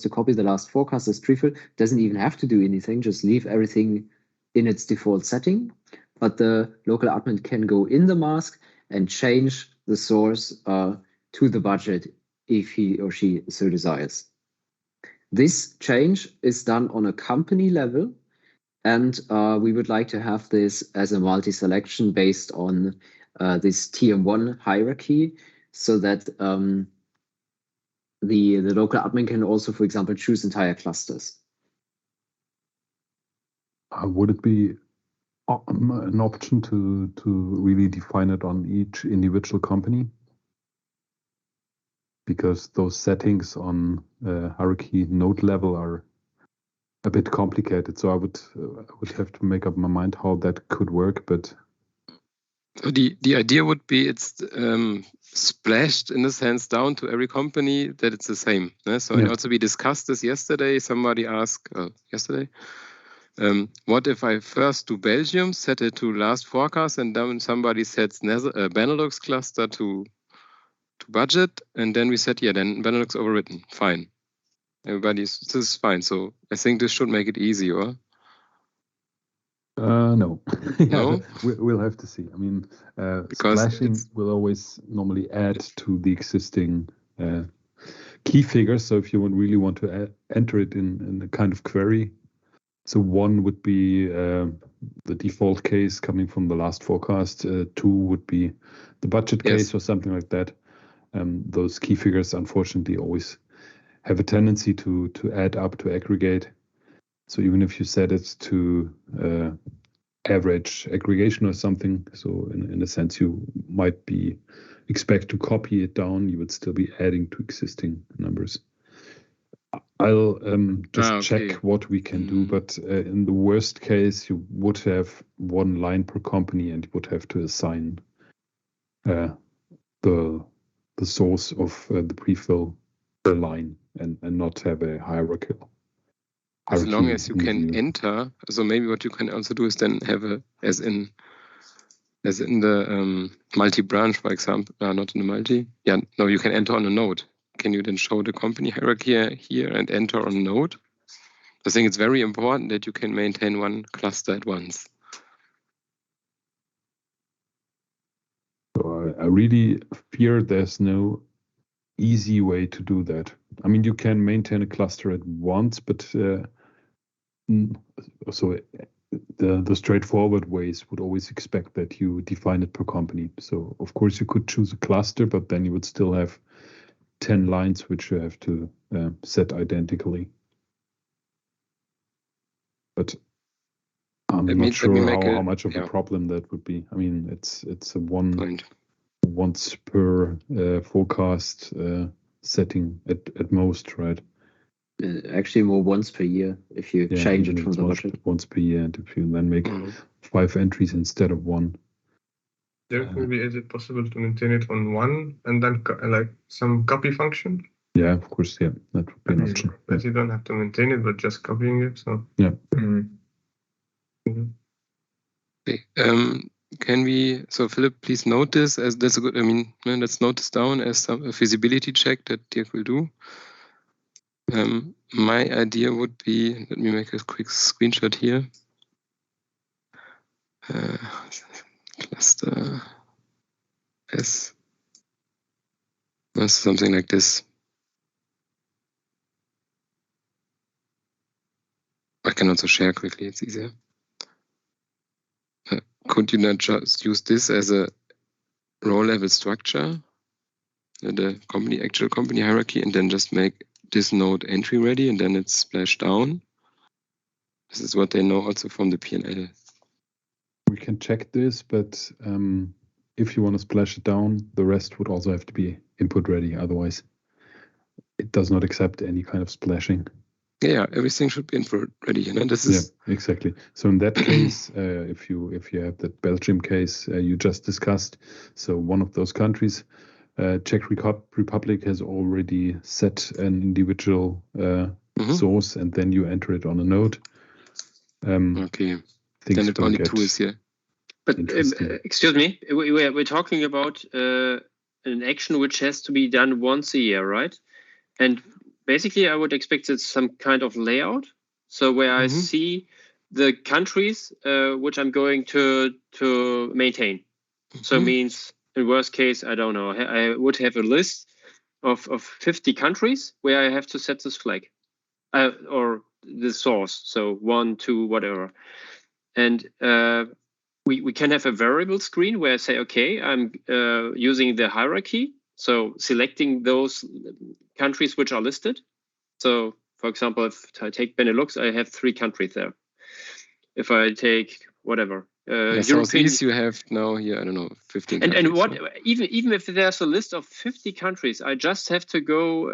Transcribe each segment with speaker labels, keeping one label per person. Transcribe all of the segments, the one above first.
Speaker 1: to copy the last forecast as tree-fill, doesn't even have to do anything, just leave everything in its default setting. But the local admin can go in the mask and change the source to the budget if he or she so desires. This change is done on a company level, and we would like to have this as a multi-selection based on this TM1 hierarchy, so that the local admin can also, for example, choose entire clusters.
Speaker 2: Would it be an option to really define it on each individual company? Because those settings on hierarchy node level are a bit complicated. So I would have to make up my mind how that could work. But
Speaker 3: the idea would be it's splashed in a sense down to every company that it's the same. So and also we discussed this yesterday. Somebody asked yesterday, what if I first do Belgium, set it to last forecast, and then somebody sets Benelux cluster to budget, and then we said, yeah, then Benelux overwritten. Fine. This is fine. So I think this should make it easy, or?
Speaker 2: No.
Speaker 3: No?
Speaker 2: We'll have to see. I mean, splashing will always normally add to the existing key figures. So if you really want to enter it in a kind of query, so one would be the default case coming from the last forecast. Two would be the budget case or something like that. Those key figures, unfortunately, always have a tendency to add up, to aggregate. So even if you set it to average aggregation or something, so in a sense you might expect to copy it down, you would still be adding to existing numbers. I'll just check what we can do, but in the worst case, you would have one line per company, and you would have to assign the source of the prefill per line, and not have a hierarchical.
Speaker 3: As long as you can enter, so maybe what you can also do is then have as in the multi-branch, for example, not in the multi. Yeah, no, you can enter on a node. Can you then show the company hierarchy here and enter on a node? I think it's very important that you can maintain one cluster at once.
Speaker 2: So I really fear there's no easy way to do that. I mean, you can maintain a cluster at once, but so the straightforward ways would always expect that you define it per company. So of course you could choose a cluster, but then you would still have 10 lines which you have to set identically. But I'm not sure how much of a problem that would be. I mean, it's a once per forecast setting at most, right?
Speaker 1: Actually, more once per year if you change it from the budget.
Speaker 2: Once per year, and if you then make 5 entries instead of 1.
Speaker 4: Maybe is it possible to maintain it on one and then like some copy function?
Speaker 2: Yeah, of course. Yeah, that would be an option.
Speaker 4: But you don't have to maintain it, but just copying it. So
Speaker 2: yeah.
Speaker 3: Okay. Can we? So Philip, please note this as that's a good. I mean, let's note this down as a feasibility check that Dirk will do. My idea would be, let me make a quick screenshot here. Cluster S. Something like this. I can also share quickly, it's easier. Could you not just use this as a row level structure, the actual company hierarchy, and then just make this node entry ready, and then it's splashed down? This is what they know also from the PNL.
Speaker 2: We can check this, but if you want to splash it down, the rest would also have to be input ready. Otherwise, it does not accept any kind of splashing.
Speaker 3: Yeah, everything should be input ready. You know, this is
Speaker 2: exactly. So in that case, if you have that Belgium case you just discussed, so one of those countries, Czech Republic, has already set an individual source, and then you enter it on a node.
Speaker 3: Okay. Then it only 2 is here.
Speaker 5: But excuse me, we're talking about an action which has to be done once a year, right? And basically I would expect it's some kind of layout. So where I see the countries which I'm going to maintain. So means in worst case, I don't know, I would have a list of 50 countries where I have to set this flag or the source. So 1, 2, whatever. And we can have a variable screen where I say, okay, I'm using the hierarchy. So selecting those countries which are listed. So for example, if I take Benelux, I have 3 countries there. If I take whatever,
Speaker 3: Southeast, you have now here, I don't know, 15 countries.
Speaker 5: And what, even if there's a list of 50 countries, I just have to go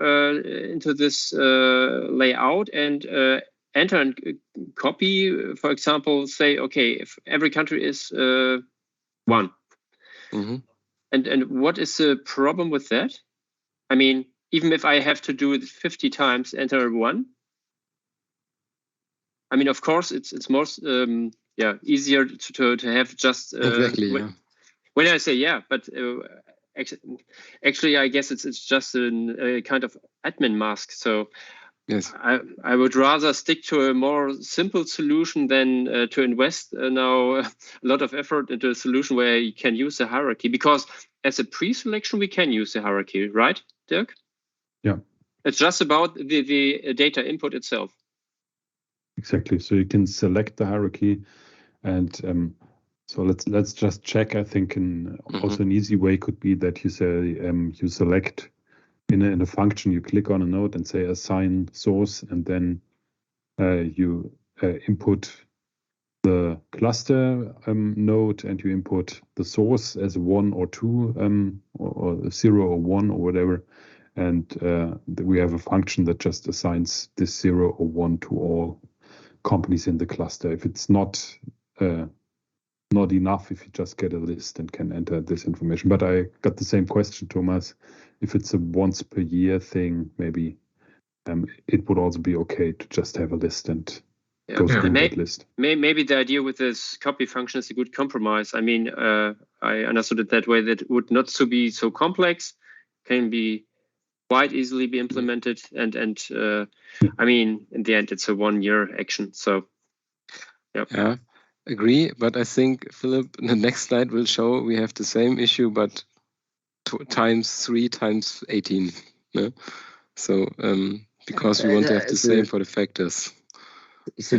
Speaker 5: into this layout and enter and copy, for example, say, okay, if every country is 1. And what is the problem with that? I mean, even if I have to do it 50 times, enter 1. I mean, of course, it's most easier to have just
Speaker 3: exactly.
Speaker 5: When I say but actually, I guess it's just a kind of admin mask. So
Speaker 3: yes,
Speaker 5: I would rather stick to a more simple solution than to invest now a lot of effort into a solution where you can use the hierarchy. Because as a pre-selection, we can use the hierarchy, right, Dirk?
Speaker 2: Yeah.
Speaker 5: It's just about the data input itself.
Speaker 2: Exactly. So you can select the hierarchy, and so let's just check. I think also an easy way could be that you say you select in a function, you click on a node and say assign source, and then you input the cluster node, and you input the source as 1 or 2 or 0 or 1 or whatever. And we have a function that just assigns this 0 or 1 to all companies in the cluster. If it's not enough, if you just get a list and can enter this information. But I got the same question, Thomas. If it's a once per year thing, maybe it would also be okay to just have a list and go through that list.
Speaker 5: Maybe the idea with this copy function is a good compromise. I mean, I understood it that way, that it would not be so complex, can be quite easily be implemented, and I mean, in the end, it's a 1-year action. So,
Speaker 3: yeah, agree. But I think Philip, the next slide will show we have the same issue, but times 3 times 18. Yeah? So because we want to have the same for the factors.
Speaker 1: So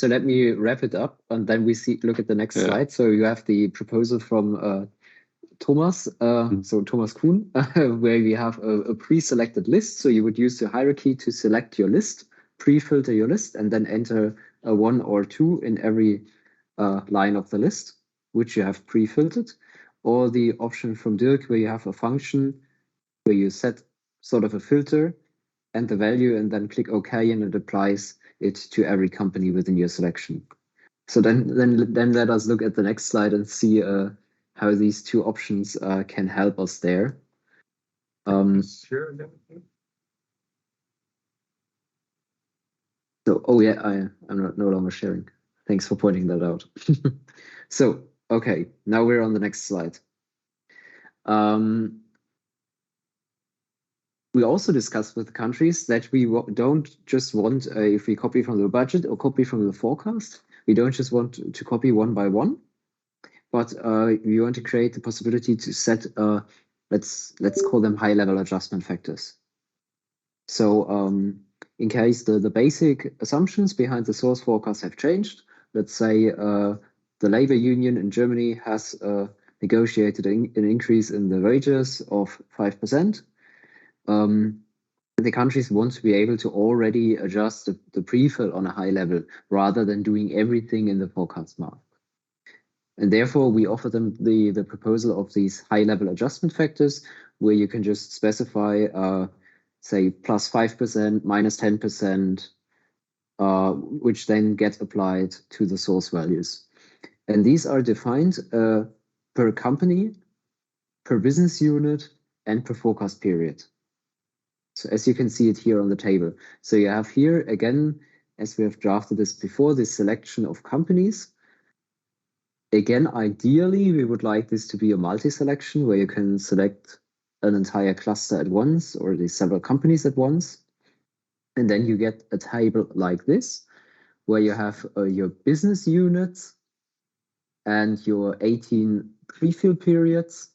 Speaker 1: let me wrap it up, and then we look at the next slide. So you have the proposal from Thomas, so Thomas Kuhn, where we have a pre-selected list. So you would use the hierarchy to select your list, pre-filter your list, and then enter a 1 or 2 in every line of the list, which you have pre-filtered. Or the option from Dirk, where you have a function where you set sort of a filter and the value, and then click OK, and it applies it to every company within your selection. So then let us look at the next slide and see how these 2 options can help us there.
Speaker 4: Sure.
Speaker 1: So, oh yeah, I'm no longer sharing. Thanks for pointing that out. So, okay, now we're on the next slide. We also discussed with the countries that we don't just want, if we copy from the budget or copy from the forecast, we don't just want to copy 1 by 1. But we want to create the possibility to set, let's call them high-level adjustment factors. So in case the basic assumptions behind the source forecast have changed, let's say the labor union in Germany has negotiated an increase in the wages of 5%. The countries want to be able to already adjust the pre-fill on a high level rather than doing everything in the forecast mark. And therefore, we offer them the proposal of these high-level adjustment factors, where you can just specify, say, plus 5%, minus 10%, which then get applied to the source values. And these are defined per company, per business unit, and per forecast period. So as you can see it here on the table. So you have here, again, as we have drafted this before, this selection of companies. Again, ideally, we would like this to be a multi-selection where you can select an entire cluster at once or the several companies at once. And then you get a table like this, where you have your business units and your 18 pre-fill periods.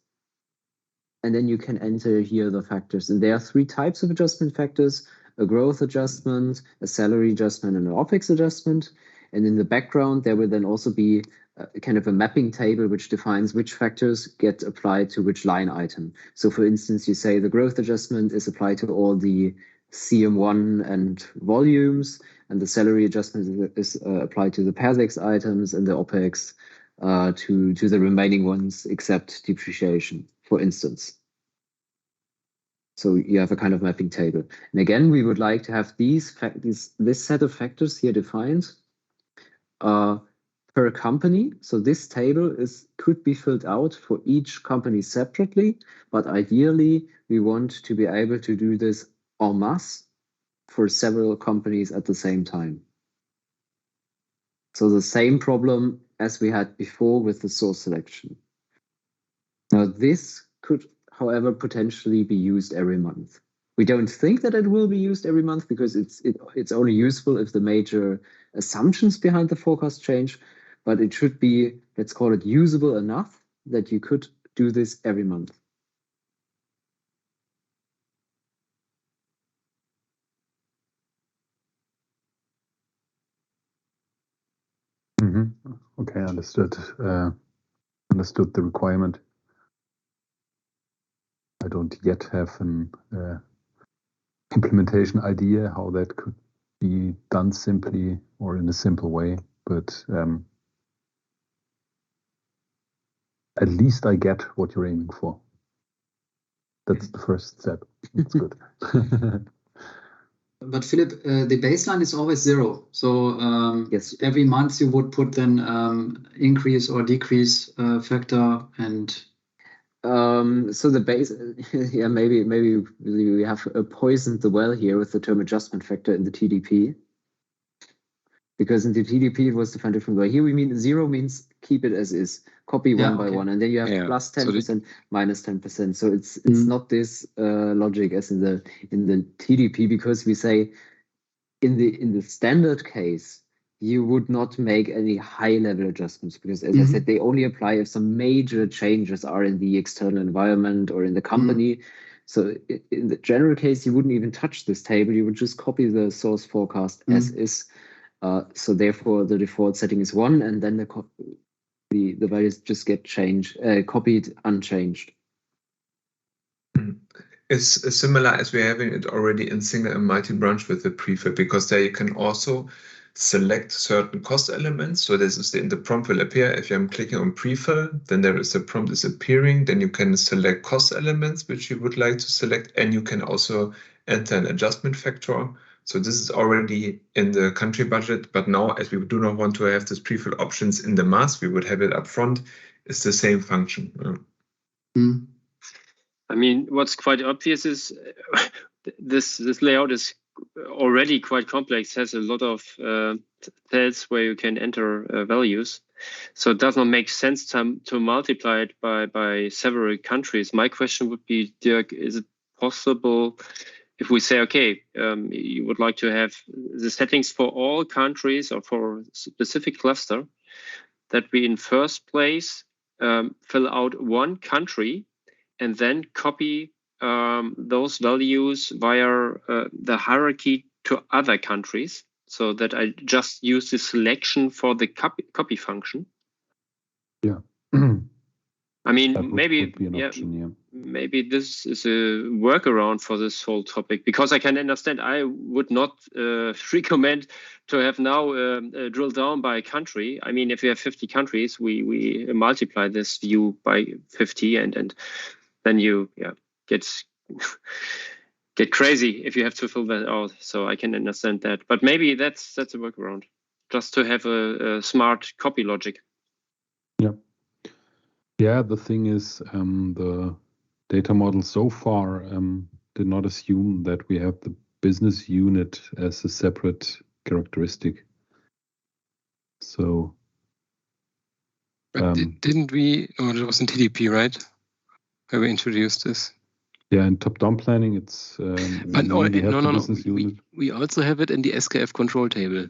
Speaker 1: And then you can enter here the factors. And there are 3 types of adjustment factors: a growth adjustment, a salary adjustment, and an OPEX adjustment. And in the background, there will then also be kind of a mapping table which defines which factors get applied to which line item. So for instance, you say the growth adjustment is applied to all the CM1 and volumes, and the salary adjustment is applied to the PERSEX items, and the OPEX to the remaining ones except depreciation, for instance. So you have a kind of mapping table. And again, we would like to have this set of factors here defined per company. So this table could be filled out for each company separately, but ideally we want to be able to do this en masse for several companies at the same time. So the same problem as we had before with the source selection. Now this could, however, potentially be used every month. We don't think that it will be used every month because it's only useful if the major assumptions behind the forecast change, but it should be, let's call it, usable enough that you could do this every month.
Speaker 2: Mm-hmm. Okay, understood. Understood the requirement. I don't yet have an implementation idea how that could be done simply or in a simple way, but at least I get what you're aiming for. That's the first step. That's good.
Speaker 6: But Philip, the baseline is always 0. So
Speaker 1: yes,
Speaker 6: every month you would put then increase or decrease factor and.
Speaker 1: So the base, yeah, maybe we have poisoned the well here with the term adjustment factor in the TDP. Because in the TDP it was defined different way. Here we mean 0 means keep it as is, copy one by one, and then you have plus 10%, minus 10%. So it's not this logic as in the TDP, because we say in the standard case you would not make any high level adjustments, because as I said, they only apply if some major changes are in the external environment or in the company. So in the general case, you wouldn't even touch this table. You would just copy the source forecast as is. So therefore, the default setting is 1, and then the values just get copied unchanged.
Speaker 7: It's similar as we're having it already in single and multi-branch with the prefill, because there you can also select certain cost elements. So this is in the prompt will appear. If I'm clicking on prefill, then there is a prompt is appearing. Then you can select cost elements which you would like to select, and you can also enter an adjustment factor. So this is already in the country budget, but now as we do not want to have this prefill options in the mask, we would have it up front. It's the same function.
Speaker 5: I mean, what's quite obvious is this layout is already quite complex, has a lot of cells where you can enter values. So it does not make sense to multiply it by several countries. My question would be, Dirk, is it possible if we say, okay, you would like to have the settings for all countries or for a specific cluster, that we in first place fill out one country and then copy those values via the hierarchy to other countries, so that I just use the selection for the copy function?
Speaker 2: Yeah.
Speaker 5: I mean, maybe maybe this is a workaround for this whole topic, because I can understand. I would not recommend to have now drill down by country. I mean, if we have 50 countries, we multiply this view by 50, and then you get crazy if you have to fill that out. So I can understand that, but maybe that's a workaround, just to have a smart copy logic.
Speaker 2: Yeah. Yeah, the thing is, the data model so far did not assume that we have the business unit as a separate characteristic. So,
Speaker 3: didn't we? Oh, it was in TDP, right? Where we introduced this.
Speaker 2: Yeah, in top-down planning, it's
Speaker 3: but no,
Speaker 2: business unit.
Speaker 3: We also have it in the SKF control table.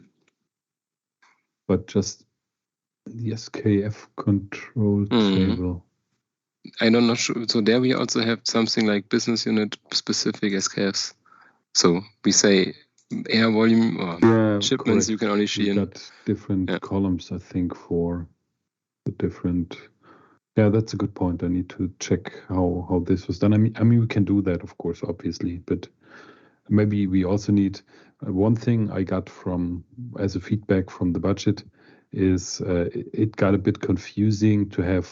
Speaker 2: But just the SKF control table.
Speaker 3: I'm not sure. So there we also have something like business unit specific SKFs. So we say air volume or shipments, correct. You can only see in
Speaker 2: different columns, I think, for the different. Yeah, that's a good point. I need to check how this was done. I mean, we can do that, of course, obviously, but maybe we also need one thing I got as a feedback from the budget is it got a bit confusing to have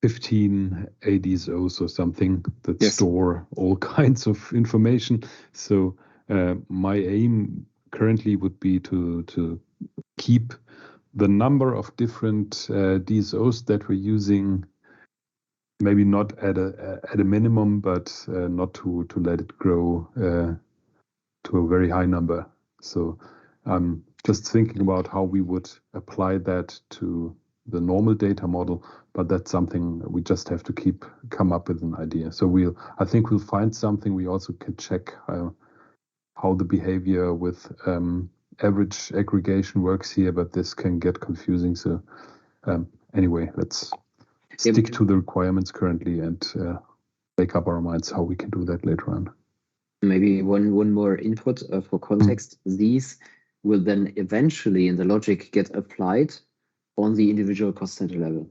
Speaker 2: 15 ADSOs or something that store all kinds of information. So my aim currently would be to keep the number of different DSOs that we're using, maybe not at a minimum, but not to let it grow to a very high number. So I'm just thinking about how we would apply that to the normal data model, but that's something we just have to come up with an idea. So I think we'll find something. We also can check how the behavior with average aggregation works here, but this can get confusing. So anyway, let's stick to the requirements currently and make up our minds how we can do that later on.
Speaker 1: Maybe one more input for context. These will then eventually in the logic get applied on the individual cost center level.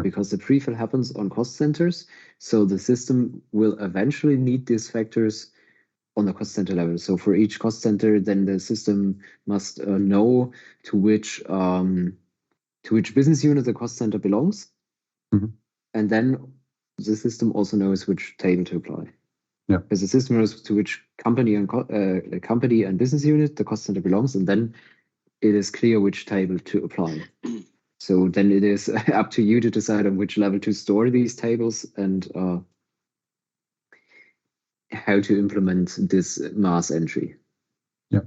Speaker 1: Because the prefill happens on cost centers, so the system will eventually need these factors on the cost center level. So for each cost center, then the system must know to which business unit the cost center belongs, and then the system also knows which table to apply.
Speaker 2: Yeah,
Speaker 1: because the system knows to which company and business unit the cost center belongs, and then it is clear which table to apply. So then it is up to you to decide on which level to store these tables and how to implement this mass entry.
Speaker 2: Yeah.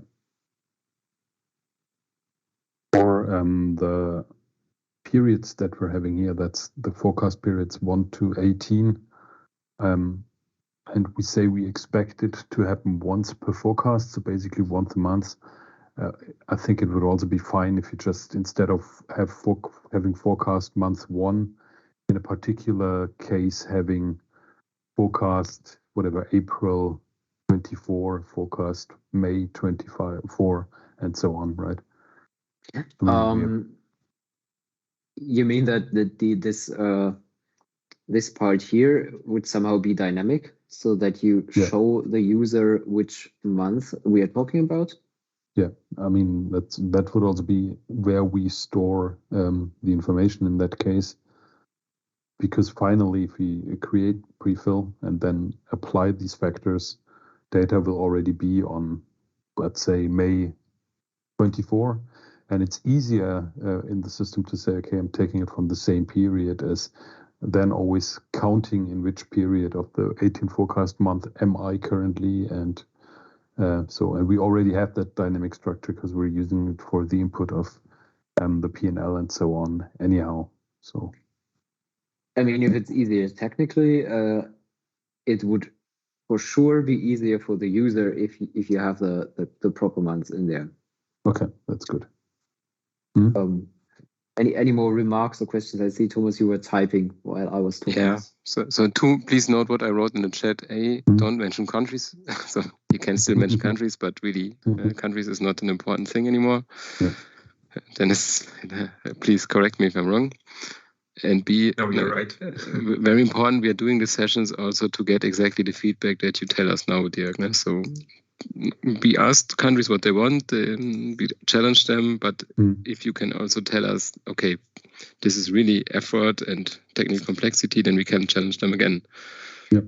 Speaker 2: For the periods that we're having here, that's the forecast periods 1 to 18. And we say we expect it to happen once per forecast, so basically once a month. I think it would also be fine if you just, instead of having forecast month 1, in a particular case, having forecast, whatever, April 24, forecast May 24, and so on, right?
Speaker 1: You mean that this part here would somehow be dynamic, so that you show the user which month we are talking about?
Speaker 2: Yeah, I mean, that would also be where we store the information in that case. Because finally, if we create prefill and then apply these factors, data will already be on, let's say, May 24. And it's easier in the system to say, okay, I'm taking it from the same period, as then always counting in which period of the 18 forecast month am I currently. And and we already have that dynamic structure because we're using it for the input of the P&L and so on anyhow. So,
Speaker 1: I mean, if it's easier technically, it would for sure be easier for the user if you have the proper months in there.
Speaker 2: Okay, that's good.
Speaker 1: Any more remarks or questions? I see, Thomas, you were typing while I was talking.
Speaker 3: Yeah, so please note what I wrote in the chat. Don't mention countries. So you can still mention countries, but really countries is not an important thing anymore.
Speaker 2: Yeah.
Speaker 3: Dennis, please correct me if I'm wrong. And B,
Speaker 7: no, you're right.
Speaker 3: Very important, we are doing the sessions also to get exactly the feedback that you tell us now, Dirk. So we asked countries what they want, and we challenge them, but if you can also tell us, okay, this is really effort and technical complexity, then we can challenge them again.
Speaker 2: Yep.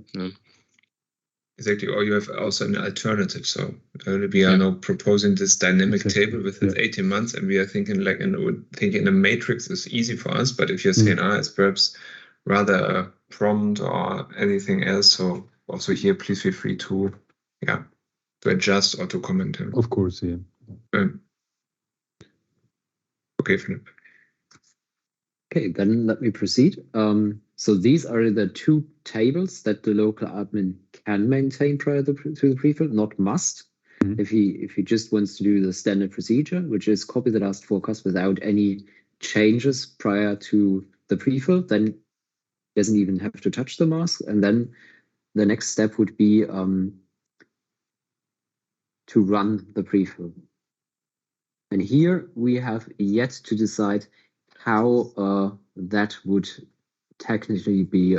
Speaker 7: Exactly, or you have also an alternative. So we are now proposing this dynamic table with 18 months, and we are thinking thinking a matrix is easy for us, but if you're saying, it's perhaps rather a prompt or anything else, so also here, please feel free to adjust or to comment.
Speaker 2: Of course, yeah.
Speaker 7: Okay, Philip.
Speaker 1: Okay, then let me proceed. So these are the two tables that the local admin can maintain prior to the prefill, not must. If he just wants to do the standard procedure, which is copy the last forecast without any changes prior to the prefill, then he doesn't even have to touch the mask. And then the next step would be to run the prefill. And here we have yet to decide how that would technically be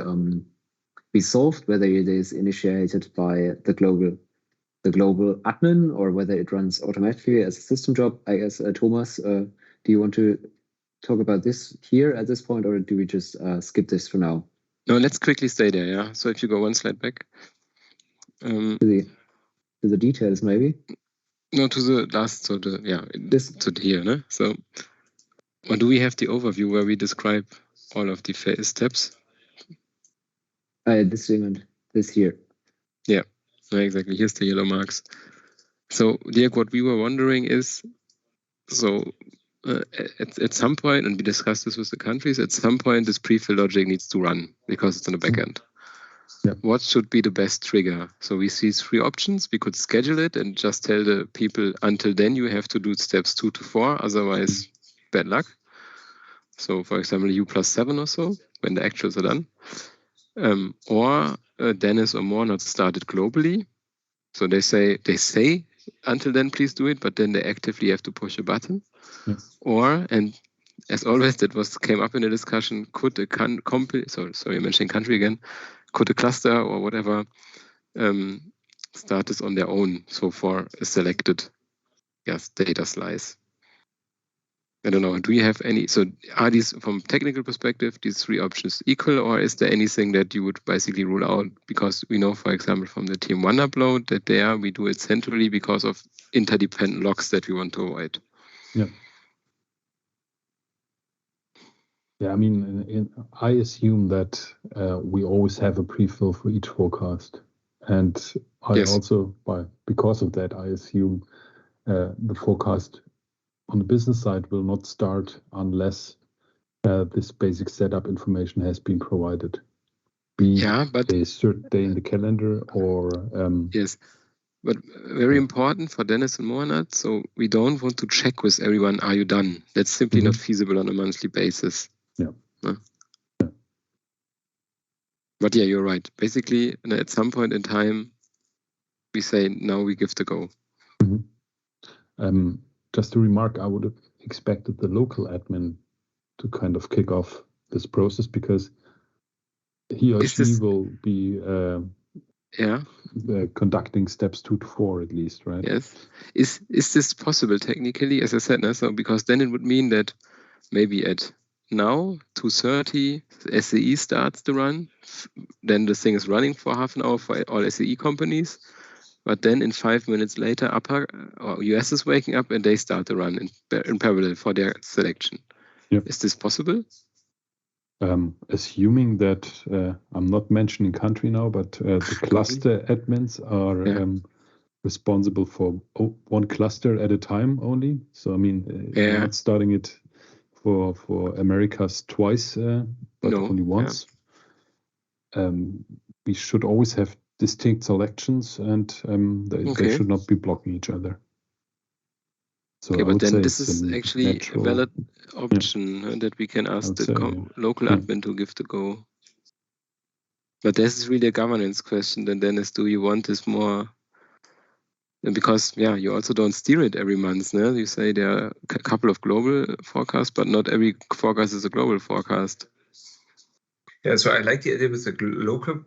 Speaker 1: solved, whether it is initiated by the global admin or whether it runs automatically as a system job. I guess Thomas, do you want to talk about this here at this point, or do we just skip this for now?
Speaker 3: No, let's quickly stay there. Yeah. So if you go one slide back
Speaker 1: to the details, maybe.
Speaker 3: No, to the last. So the to here. No? So, or do we have the overview where we describe all of the steps?
Speaker 1: This here.
Speaker 3: Yeah, exactly. Here's the yellow marks. So, Dirk, what we were wondering is, so at some point, and we discussed this with the countries, at some point this prefill logic needs to run because it's on the back end.
Speaker 2: Yeah.
Speaker 3: What should be the best trigger? So we see 3 options. We could schedule it and just tell the people until then you have to do steps 2 to 4, otherwise bad luck. So for example, U+7 or so when the actuals are done. Or Dennis or more not started globally. So they say until then please do it, but then they actively have to push a button.
Speaker 2: Yeah.
Speaker 3: Or, and as always, came up in the discussion, could a sorry, I'm mentioning country again, could a cluster or whatever start this on their own, so for a selected data slice? I don't know, do you have any, so are these, from technical perspective, these 3 options equal, or is there anything that you would basically rule out? Because we know, for example, from the Team 1 upload that we do it centrally because of interdependent logs that we want to avoid.
Speaker 2: Yeah. Yeah, I mean, I assume that we always have a prefill for each forecast. And I also, because of that, I assume the forecast on the business side will not start unless this basic setup information has been provided. But a certain day in the calendar or...
Speaker 3: yes, but very important for Dennis and Mohanad, so we don't want to check with everyone, are you done? That's simply not feasible on a monthly basis.
Speaker 2: Yeah.
Speaker 3: But yeah, you're right. Basically, at some point in time, we say, now we give the go.
Speaker 2: Just a remark, I would have expected the local admin to kind of kick off this process because he or she will be conducting steps 2 to 4 at least, right?
Speaker 3: Yes. Is this possible technically, as I said, so because then it would mean that maybe at now 2:30 SAE starts the run, then the thing is running for half an hour for all SAE companies, but then in 5 minutes later US is waking up and they start the run in parallel for their selection.
Speaker 2: Yep.
Speaker 3: Is this possible?
Speaker 2: Assuming that I'm not mentioning country now, but the cluster admins are responsible for 1 cluster at a time only. So I mean, you're not starting it for Americas twice, but only once. We should always have distinct selections, and they should not be blocking each other. So
Speaker 3: but then this is actually a valid option that we can ask the local admin to give the go. But this is really a governance question. Then Dennis, do you want this more? Because you also don't steer it every month. No? You say there are a couple of global forecasts, but not every forecast is a global forecast.
Speaker 7: Yeah, so I like the idea with the local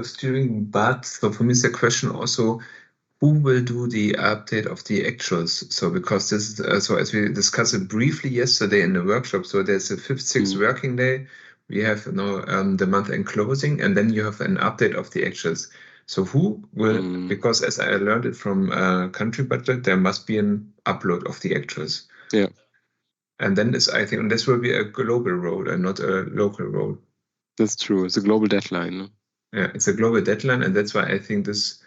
Speaker 7: steering, but so for me it's a question also, who will do the update of the actuals? So because this is, so as we discussed it briefly yesterday in the workshop, so there's a 5th, 6th working day, we have the month-end closing, and then you have an update of the actuals. So who will, because as I learned it from country budget, there must be an upload of the actuals.
Speaker 3: Yeah.
Speaker 7: And then I think this will be a global role and not a local role.
Speaker 3: That's true. It's a global deadline. No?
Speaker 7: Yeah, it's a global deadline, and that's why I think this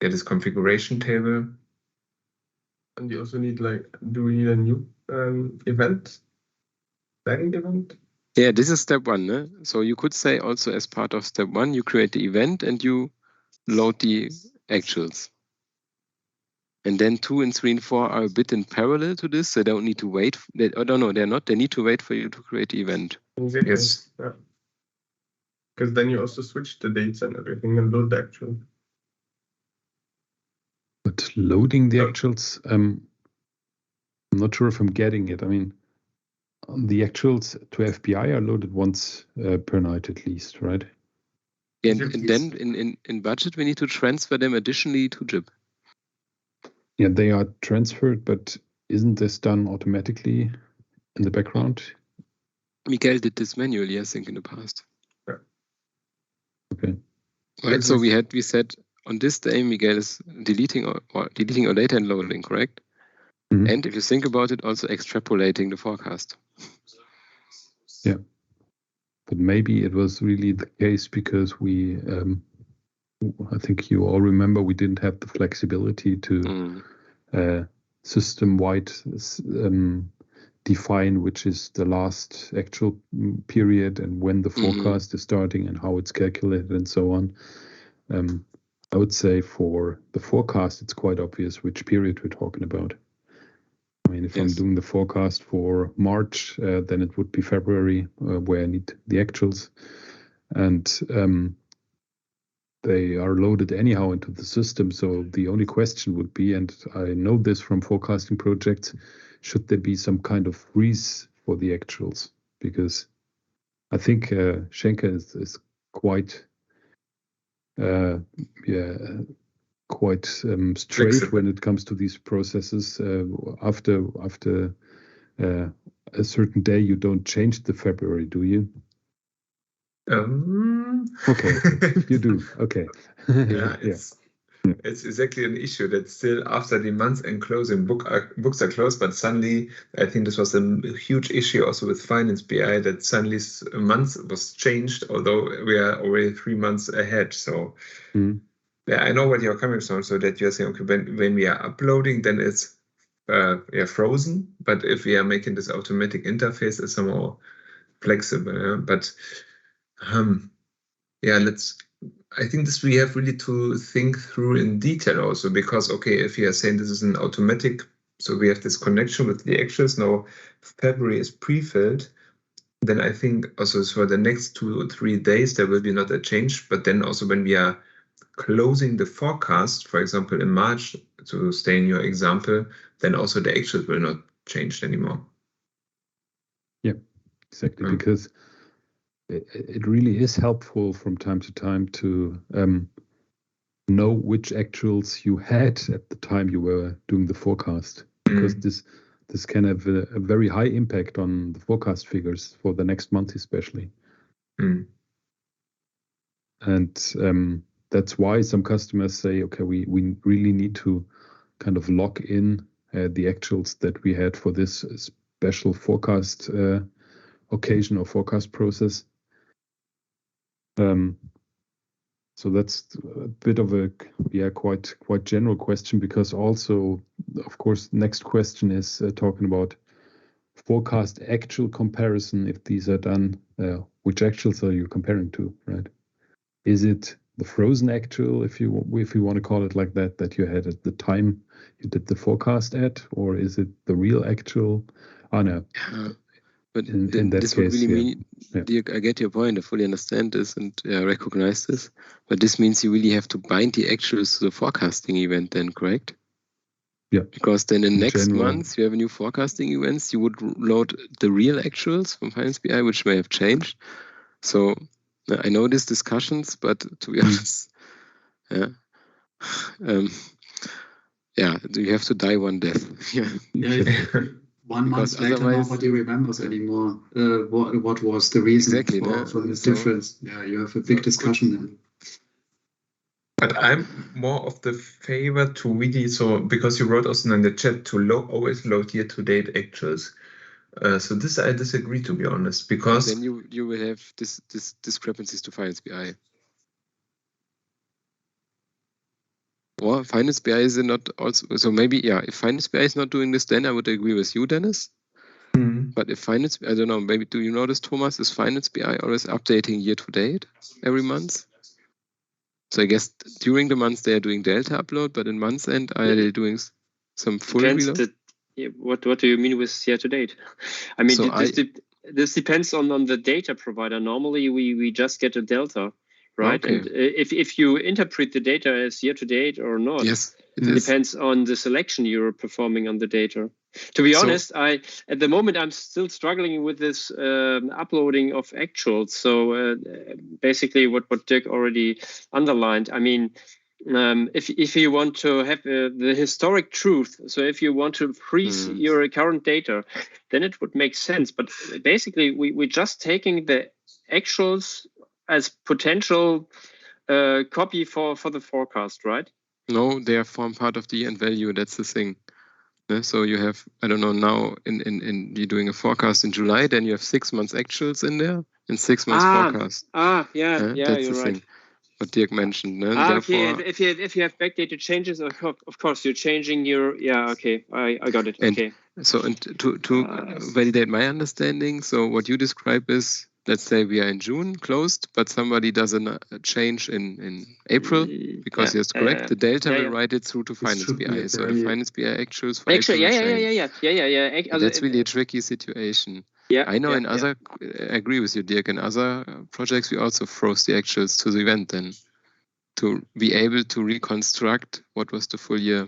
Speaker 7: this configuration table.
Speaker 4: And you also need do we need a new event planning event?
Speaker 3: Yeah, this is step 1. Ne? So you could say also as part of step 1, you create the event and you load the actuals. And then 2 and 3 and 4 are a bit in parallel to this. They don't need to wait. They're not. They need to wait for you to create the event.
Speaker 4: Exactly. Yes. Yeah. Because then you also switch the dates and everything and load the actual.
Speaker 2: But loading the actuals, I'm not sure if I'm getting it. I mean, the actuals to FBI are loaded once per night at least, right?
Speaker 3: And then in budget, we need to transfer them additionally to GIP.
Speaker 2: Yeah, they are transferred, but isn't this done automatically in the background?
Speaker 3: Miguel did this manually, I think, in the past.
Speaker 4: Yeah.
Speaker 2: Okay.
Speaker 3: Right. So we said on this day, Miguel is deleting our data and loading, correct? Mm-hmm. And if you think about it, also extrapolating the forecast.
Speaker 2: Yeah. But maybe it was really the case because we, I think you all remember, we didn't have the flexibility to system-wide define which is the last actual period and when the forecast is starting and how it's calculated and so on. I would say for the forecast, it's quite obvious which period we're talking about. I mean, if I'm doing the forecast for March, then it would be February where I need the actuals. And they are loaded anyhow into the system. So the only question would be, and I know this from forecasting projects, should there be some kind of freeze for the actuals? Because I think Schenker is quite quite straight when it comes to these processes. After a certain day, you don't change the February, do you? Okay, you do. Okay.
Speaker 7: Yeah, it's exactly an issue that still after the month end closing, books are closed, but suddenly I think this was a huge issue also with Finance BI that suddenly a month was changed, although we are already 3 months ahead. So yeah, I know what you're coming from. So that you're saying, okay, when we are uploading, then it's frozen. But if we are making this automatic interface, it's more flexible. Yeah? But I think this we have really to think through in detail also, because, okay, if you are saying this is an automatic, so we have this connection with the actuals, now February is pre-filled, then I think also for the next 2 or 3 days, there will be not a change. But then also when we are closing the forecast, for example, in March, to stay in your example, then also the actuals will not change anymore.
Speaker 2: Yeah, exactly, because it really is helpful from time to time to know which actuals you had at the time you were doing the forecast, because this can have a very high impact on the forecast figures for the next month especially. And that's why some customers say, okay, we really need to kind of lock in the actuals that we had for this special forecast occasion or forecast process. So that's a bit of a quite general question, because also, of course, next question is talking about forecast actual comparison. If these are done, which actuals are you comparing to, right? Is it the frozen actual, if you want to call it like that you had at the time you did the forecast at, or is it the real actual? Oh no.
Speaker 3: But
Speaker 2: in that
Speaker 3: this
Speaker 2: case,
Speaker 3: would really mean, I get your point, I fully understand this and recognize this, but this means you really have to bind the actuals to the forecasting event then, correct?
Speaker 2: Yeah.
Speaker 3: Because then in next month you have a new forecasting events, you would load the real actuals from Finance BI, which may have changed. So I know these discussions, but to be honest, you have to die one death.
Speaker 6: One month later, nobody remembers anymore what was the reason for this difference. Yeah, you have a big discussion then.
Speaker 7: But I'm more of the favor to really, because you wrote also in the chat, to always load year-to-date actuals. So this I disagree, to be honest, because
Speaker 3: then you will have this discrepancies to Finance BI. Or Finance BI is not also, so maybe, if Finance BI is not doing this, then I would agree with you, Dennis. But if Finance, I don't know, maybe do you notice, Thomas, is Finance BI always updating year to date every month? So I guess during the month they are doing delta upload, but in month end are they doing some full reload?
Speaker 5: What do you mean with year to date? I mean, so this depends on the data provider. Normally we just get a delta, right? Okay. And if you interpret the data as year to date or not,
Speaker 3: yes,
Speaker 5: it depends on the selection you're performing on the data. To be honest, at the moment I'm still struggling with this uploading of actuals. So basically, what Dirk already underlined. I mean, if you want to have the historic truth, so if you want to freeze your current data, then it would make sense. But basically, we're just taking the actuals as potential copy for the forecast, right?
Speaker 3: No, they form part of the year-end value. That's the thing. So you have, I don't know, now in you're doing a forecast in July, then you have 6 months actuals in there and 6 months forecast.
Speaker 5: That's
Speaker 3: you're
Speaker 5: right.
Speaker 3: Thing. What Dirk mentioned.
Speaker 5: Okay, if you have backdated changes, of course you're changing your okay, I got it. Okay.
Speaker 3: So and to validate my understanding, so what you describe is, let's say we are in June closed, but somebody does a change in April because yes, correct. The delta will write it through to Finance BI. So the Finance BI actuals for April that's really a tricky situation.
Speaker 5: Yeah,
Speaker 3: I know I agree with you, Dirk. In other projects, we also froze the actuals to the event then to be able to reconstruct what was the full year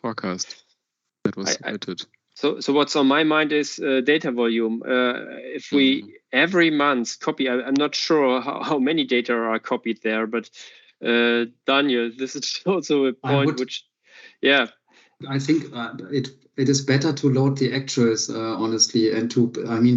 Speaker 3: forecast that was submitted.
Speaker 5: So what's on my mind is data volume. If we every month copy, I'm not sure how many data are copied there, but Daniel, this is also a point
Speaker 6: I think it is better to load the actuals, honestly, and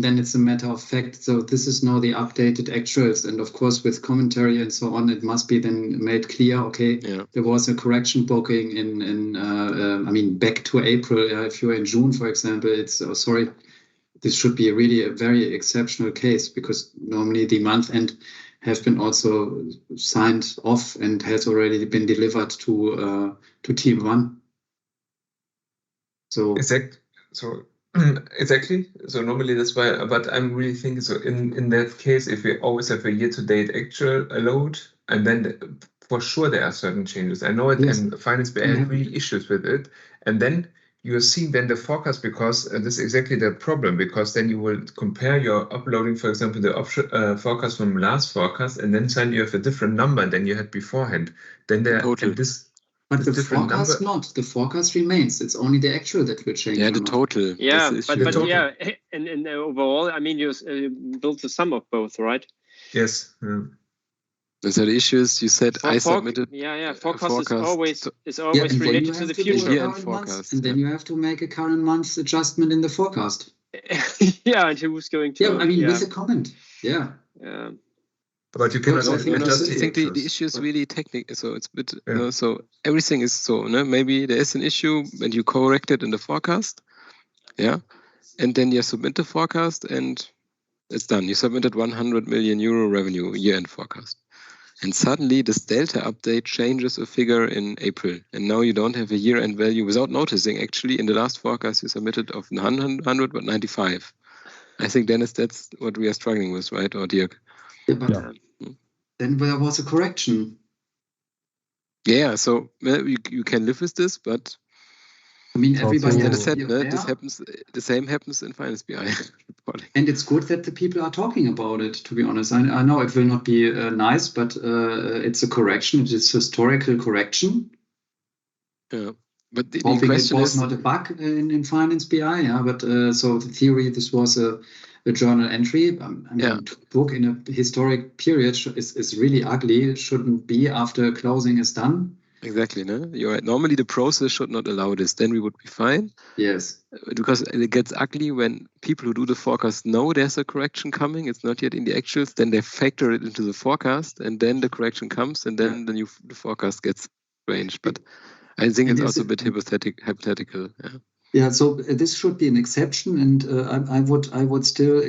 Speaker 6: then it's a matter of fact. So this is now the updated actuals, and of course with commentary and so on, it must be then made clear. Okay, there was a correction booking in back to April. If you're in June, for example, it's sorry. This should be really a very exceptional case because normally the month end have been also signed off and has already been delivered to Team 1. So
Speaker 7: exactly. So normally that's why. But I'm really thinking so. In that case, if we always have a year-to-date actual load, and then for sure there are certain changes. I know it, and Finance BI had real issues with it. And then you're seeing then the forecast because this is exactly the problem. Because then you will compare your uploading, for example, the forecast from last forecast, and then suddenly you have a different number than you had beforehand. Then there and this.
Speaker 6: But the forecast not. The forecast remains. It's only the actual that will change.
Speaker 3: Yeah, the total.
Speaker 5: Yeah, and overall, I mean, you built the sum of both, right?
Speaker 7: Yes.
Speaker 3: And so the issues you said I submitted.
Speaker 5: Forecast is always related to the future.
Speaker 6: And then you have to make a current month's adjustment in the forecast.
Speaker 5: And who's going to?
Speaker 6: With a comment. Yeah.
Speaker 7: But you cannot.
Speaker 3: I think the issue is really technical. So it's a bit. So everything is so. Maybe there is an issue and you correct it in the forecast. Yeah, and then you submit the forecast and it's done. You submitted 100 million euro revenue year-end forecast, and suddenly this delta update changes a figure in April, and now you don't have a year-end value without noticing. Actually, in the last forecast you submitted of 100 but 95. I think Dennis, that's what we are struggling with, right, or Dirk?
Speaker 6: Then there was a correction.
Speaker 3: Yeah, so you can live with this, but
Speaker 6: everybody
Speaker 3: has said this happens. The same happens in Finance BI.
Speaker 6: And it's good that the people are talking about it. To be honest, I know it will not be nice, but it's a correction. It's historical correction.
Speaker 3: Yeah, but the
Speaker 6: question it was not a bug in Finance BI. Yeah, but so the theory this was a journal entry. To book in a historic period is really ugly. It shouldn't be after closing is done.
Speaker 3: Exactly, no? You're right. Normally the process should not allow this. Then we would be fine.
Speaker 6: Yes.
Speaker 3: Because it gets ugly when people who do the forecast know there's a correction coming. It's not yet in the actuals. Then they factor it into the forecast, and then the correction comes, and then the forecast gets strange. But I think it's also a bit hypothetical. Yeah.
Speaker 6: Yeah, so this should be an exception, and I would still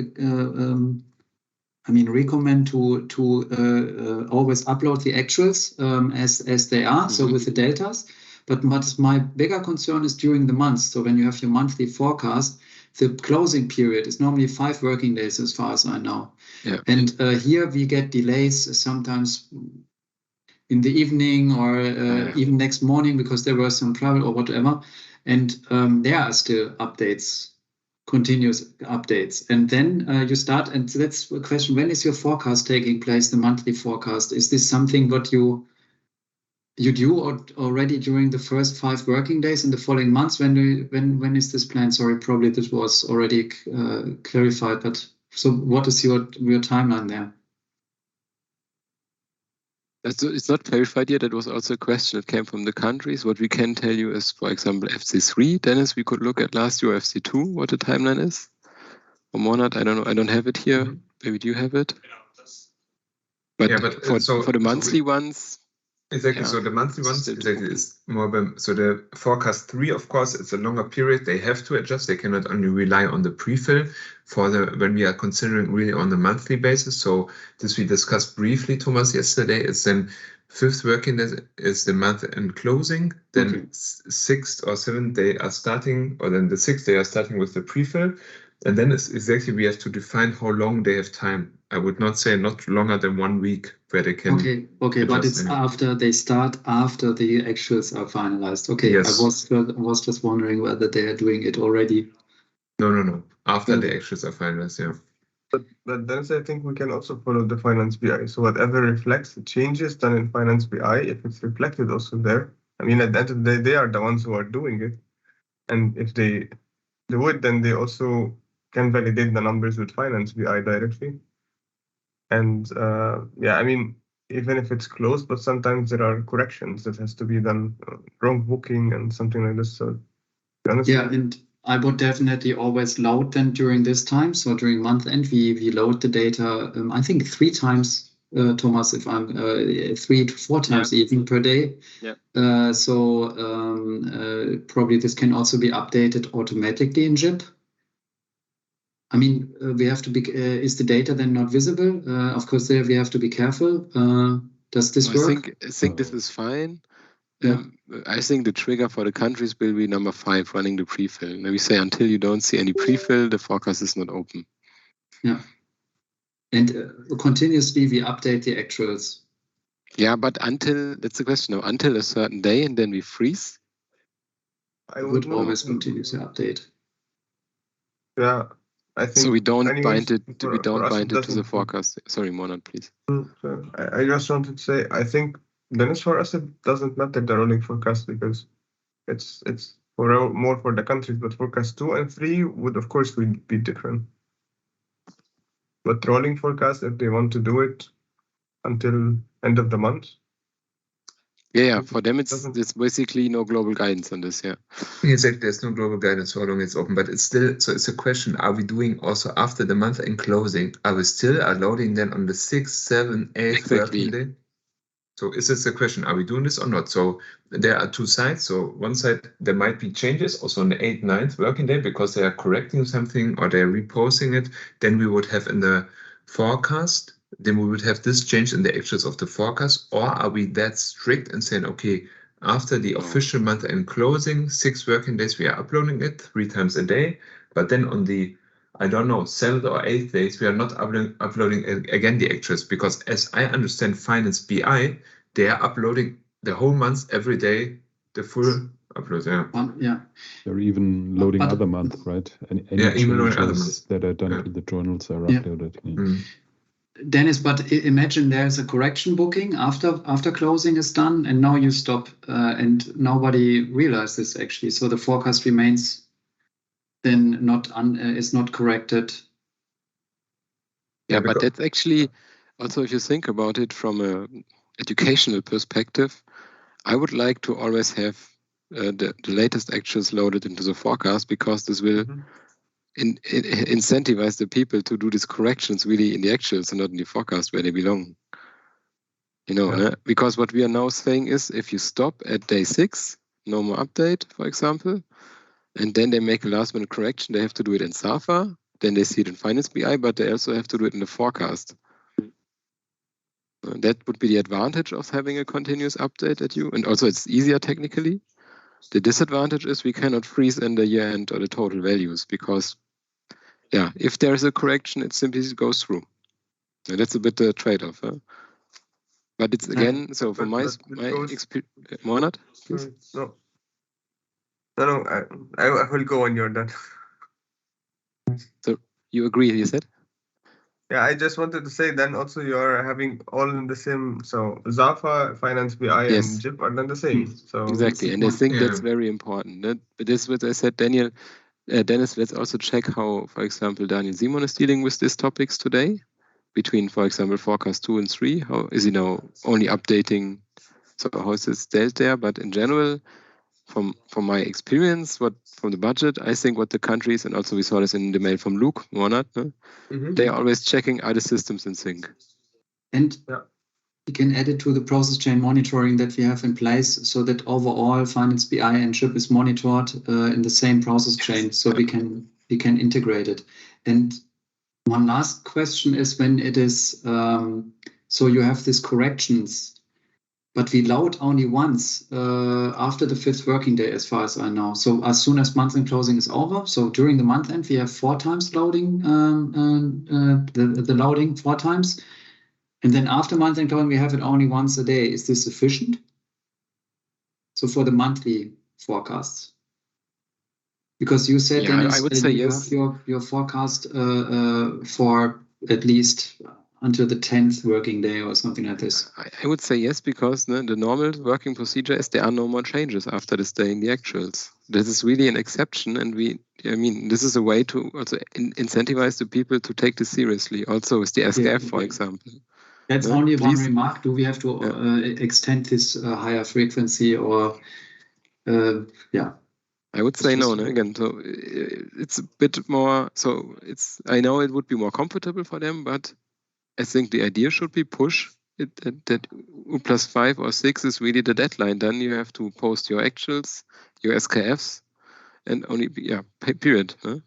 Speaker 6: recommend to always upload the actuals as they are, so with the deltas. But my bigger concern is during the month. So when you have your monthly forecast, the closing period is normally 5 working days as far as I know.
Speaker 3: Yeah.
Speaker 6: And here we get delays sometimes in the evening or even next morning because there was some travel or whatever. And there are still updates, continuous updates. And then you start, and that's a question, when is your forecast taking place, the monthly forecast? Is this something what you do already during the first 5 working days in the following months? When is this planned? Sorry, probably this was already clarified, but so what is your timeline there?
Speaker 3: It's not clarified yet. That was also a question that came from the countries. What we can tell you is, for example, FC3. Dennis, we could look at last year FC2, what the timeline is. Or Monat, I don't know. I don't have it here. Mm-hmm. Maybe do you have it? But for the monthly ones.
Speaker 7: Exactly. So the monthly ones is more. So the forecast 3, of course, it's a longer period. They have to adjust. They cannot only rely on the pre-fill when we are considering really on the monthly basis. So this we discussed briefly, Thomas, yesterday. It's then 5th working day is the month end closing. Then 6th or 7th they are starting, or then the 6th they are starting with the pre-fill. And then it's exactly we have to define how long they have time. I would not say not longer than 1 week where they can.
Speaker 6: Okay, but it's after they start, after the actuals are finalized. Okay, yes. I was just wondering whether they are doing it already.
Speaker 7: No. After the actuals are finalized, yeah.
Speaker 4: But then I think we can also follow the Finance BI. So whatever reflects the changes done in Finance BI, if it's reflected also there. I mean, at the end of the day, they are the ones who are doing it. And if they do it, then they also can validate the numbers with Finance BI directly. And I mean, even if it's closed, but sometimes there are corrections that has to be done, wrong booking and something like this. So,
Speaker 6: and I would definitely always load them during this time. So during month end, we load the data. I think 3 times, Thomas, if I'm 3 to 4 times even per day.
Speaker 5: Yeah.
Speaker 6: Probably this can also be updated automatically in GIP. I mean, we have to be. Is the data then not visible? Of course, there we have to be careful. Does this work?
Speaker 3: I think this is fine.
Speaker 6: Yeah.
Speaker 3: I think the trigger for the countries will be number 5, running the pre-fill. Now we say until you don't see any pre-fill, the forecast is not open.
Speaker 6: Yeah. And continuously we update the actuals.
Speaker 3: Yeah, but that's the question now. Until a certain day, and then we freeze.
Speaker 6: I would always continuously update.
Speaker 4: Yeah. I think
Speaker 3: so we don't bind it. We don't bind it to the forecast. Sorry, Monat, please.
Speaker 4: I just wanted to say, I think Dennis, for us it doesn't matter the rolling forecast because it's more for the countries. But forecast 2 and 3 would of course be different. But rolling forecast, if they want to do it until end of the month.
Speaker 3: Yeah. For them, it's basically no global guidance on this. Yeah.
Speaker 7: Exactly. There's no global guidance how long it's open, but it's still. So it's a question: are we doing also after the month end closing? Are we still loading then on the 6th, 7th, 8th working day? So is this the question? Are we doing this or not? So there are 2 sides. So one side there might be changes also on the 8th, 9th working day because they are correcting something or they're reposting it. Then we would have in the forecast. Then we would have this change in the actuals of the forecast, or are we that strict and saying, okay, after the official month end closing, 6 working days, we are uploading it 3 times a day, but then on the, 7th or 8th days, we are not uploading again the actuals, because as I understand Finance BI, they are uploading the whole month every day, the full upload.
Speaker 6: Yeah.
Speaker 2: They're even loading other months, right? Any
Speaker 7: even loading other
Speaker 2: changes that are done to the journals are uploaded. Yeah.
Speaker 6: Dennis, but imagine there's a correction booking after closing is done, and now you stop, and nobody realizes actually. So the forecast remains then is not corrected.
Speaker 3: Yeah, but that's actually also, if you think about it from a educational perspective, I would like to always have the latest actuals loaded into the forecast, because this will incentivize the people to do these corrections really in the actuals and not in the forecast where they belong. Because what we are now saying is, if you stop at day 6, no more update, for example, and then they make a last minute correction, they have to do it in SAFA, then they see it in Finance BI, but they also have to do it in the forecast. That would be the advantage of having a continuous update at you, and also it's easier technically. The disadvantage is we cannot freeze in the year end or the total values because, yeah, if there's a correction, it simply goes through. And that's a bit the trade-off. Huh? But it's again, so from my experience, Monat, please.
Speaker 4: No, I will go when you're done.
Speaker 3: So you agree, you said?
Speaker 4: Yeah, I just wanted to say then also you're having all in the same, so Zafa, Finance BI,
Speaker 3: Yes.
Speaker 4: and GIP are then the same. So
Speaker 3: exactly, and I think that's very important. But this is what I said, Dennis, let's also check how, for example, Daniel Simon is dealing with these topics today, between, for example, forecast 2 and 3. How is he now only updating, so how is this dealt there? But in general, from my experience, from the budget, I think what the countries, and also we saw this in the mail from Luke Monat, they are always checking, are the systems in sync?
Speaker 6: And we can add it to the process chain monitoring that we have in place so that overall Finance BI and GIP is monitored in the same process chain, so we can integrate it. And one last question is when it is, so you have these corrections, but we load only once after the 5th working day, as far as I know. So as soon as month end closing is over, so during the month end, we have 4 times loading, the loading 4 times. And then after month end closing, we have it only once a day. Is this sufficient? So for the monthly forecasts? Because you said, Dennis,
Speaker 3: I would say yes.
Speaker 6: Have your forecast for at least until the 10th working day or something like this.
Speaker 3: I would say yes, because the normal working procedure is there are no more changes after this day in the actuals. This is really an exception, and this is a way to also incentivize the people to take this seriously. Also with the SKF, for example.
Speaker 6: That's only one remark. Do we have to extend this higher frequency or,
Speaker 3: I would say no. Again, so it's a bit more. So I know it would be more comfortable for them, but I think the idea should be push it that U+5 or 6 is really the deadline. Then you have to post your actuals, your SKFs, and only period. Huh?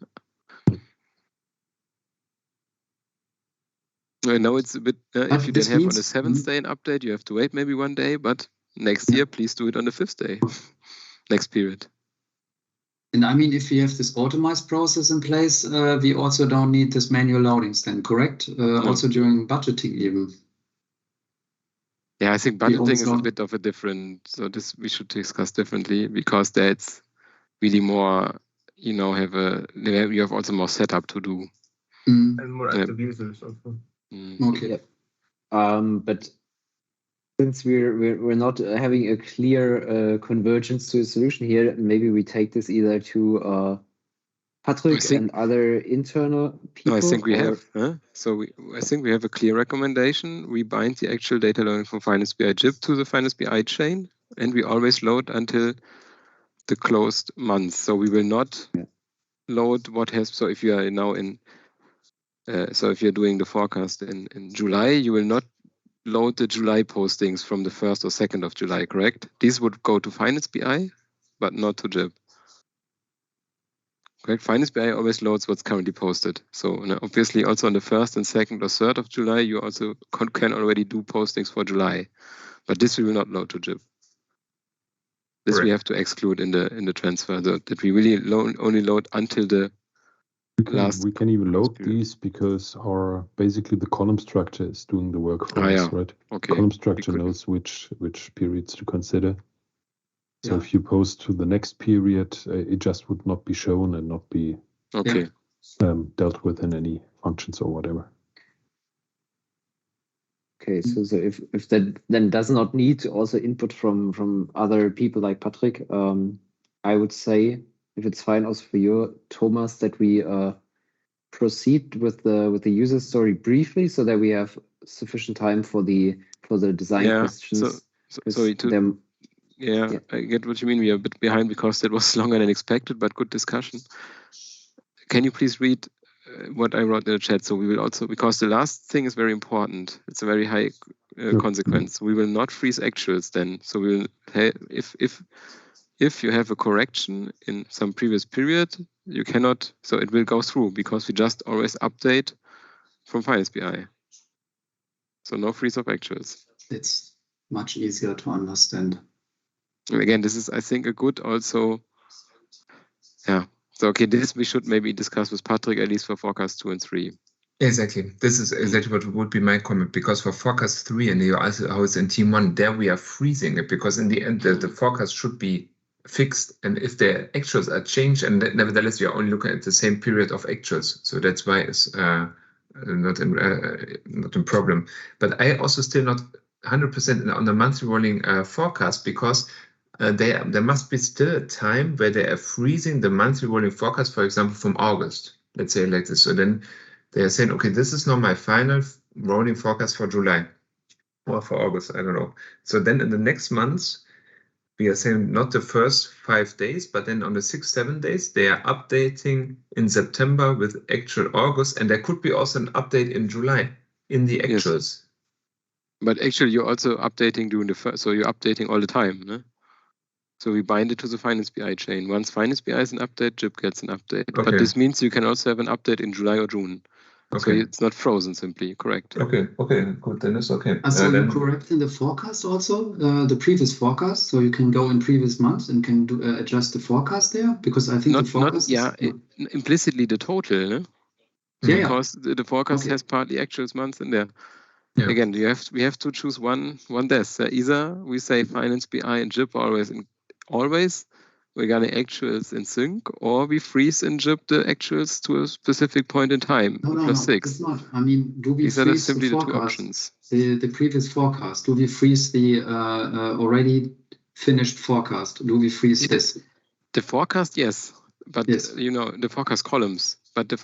Speaker 3: I know it's a bit. If you then have on the 7th day an update, you have to wait maybe 1 day. But next year, please do it on the 5th day, next period.
Speaker 6: And I mean, if we have this automized process in place, we also don't need this manual loadings then, correct? Also during budgeting even.
Speaker 3: Yeah, I think budgeting is a bit of a different, so this we should discuss differently, because that's really more, you have also more setup to do.
Speaker 4: And more active users also.
Speaker 6: Okay.
Speaker 1: Yep. But since we're not having a clear convergence to a solution here, maybe we take this either to Patrick and other internal people.
Speaker 3: No, I think we have. So I think we have a clear recommendation. We bind the actual data loading from Finance BI GIP to the Finance BI chain, and we always load until the closed month. So we will not load what has. So if you are now in, so if you're doing the forecast in July, you will not load the July postings from the 1st or 2nd of July, correct? These would go to Finance BI, but not to GIP. Correct? Finance BI always loads what's currently posted. So obviously also on the 1st and 2nd or 3rd of July, you also can already do postings for July. But this we will not load to GIP. This we have to exclude in the transfer, that we really only load until the
Speaker 2: we can even load these because basically the column structure is doing the work for us, right?
Speaker 3: Okay.
Speaker 2: Column structure knows which periods to consider. So if you post to the next period, it just would not be shown and not be dealt with in any functions or whatever.
Speaker 1: Okay, so if that then does not need also input from other people like Patrick, I would say, if it's fine also for you, Thomas, that we proceed with the user story briefly so that we have sufficient time for the design questions.
Speaker 3: I get what you mean. We are a bit behind because that was longer than expected, but good discussion. Can you please read what I wrote in the chat? So we will also, because the last thing is very important. It's a very high consequence. We will not freeze actuals then. So we will, if you have a correction in some previous period, you cannot, so it will go through because we just always update from Finance BI. So no freeze of actuals.
Speaker 6: It's much easier to understand.
Speaker 3: And again, this is, I think, a good also. Yeah. So okay, this we should maybe discuss with Patrick at least for forecast 2 and 3.
Speaker 7: Exactly. This is exactly what would be my comment, because for forecast 3 and you ask how it's in team 1, there we are freezing it, because in the end the forecast should be fixed, and if the actuals are changed, and nevertheless we are only looking at the same period of actuals, so that's why it's not a problem. But I also still not 100% on the monthly rolling forecast, because there must be still a time where they are freezing the monthly rolling forecast, for example, from August. Let's say like this. So then they are saying, okay, this is now my final rolling forecast for July or for August, I don't know. So then in the next months, we are saying not the first 5 days, but then on the 6-7 days, they are updating in September with actual August, and there could be also an update in July in the actuals. Yes.
Speaker 3: But actually, you're also updating during the first, so you're updating all the time, no? So we bind it to the Finance BI chain. Once Finance BI is an update, GIP gets an update. Okay. But this means you can also have an update in July or June. Okay. So it's not frozen simply, correct?
Speaker 7: Okay, good, then it's okay.
Speaker 6: So you're correct in the forecast also, the previous forecast, so you can go in previous months and can adjust the forecast there? Because I think the forecast
Speaker 3: implicitly the total, no? Because the forecast has partly actuals months in there. Yeah. Again, we have to choose one desk. Either we say Finance BI and GIP always regarding actuals in sync, or we freeze in GIP the actuals to a specific point in time, +6.
Speaker 6: It's not. I mean, do we freeze
Speaker 3: simply
Speaker 6: the
Speaker 3: two options?
Speaker 6: The previous forecast, do we freeze the already finished forecast? Do we freeze this?
Speaker 3: The forecast, yes. But, you know, the forecast columns. But the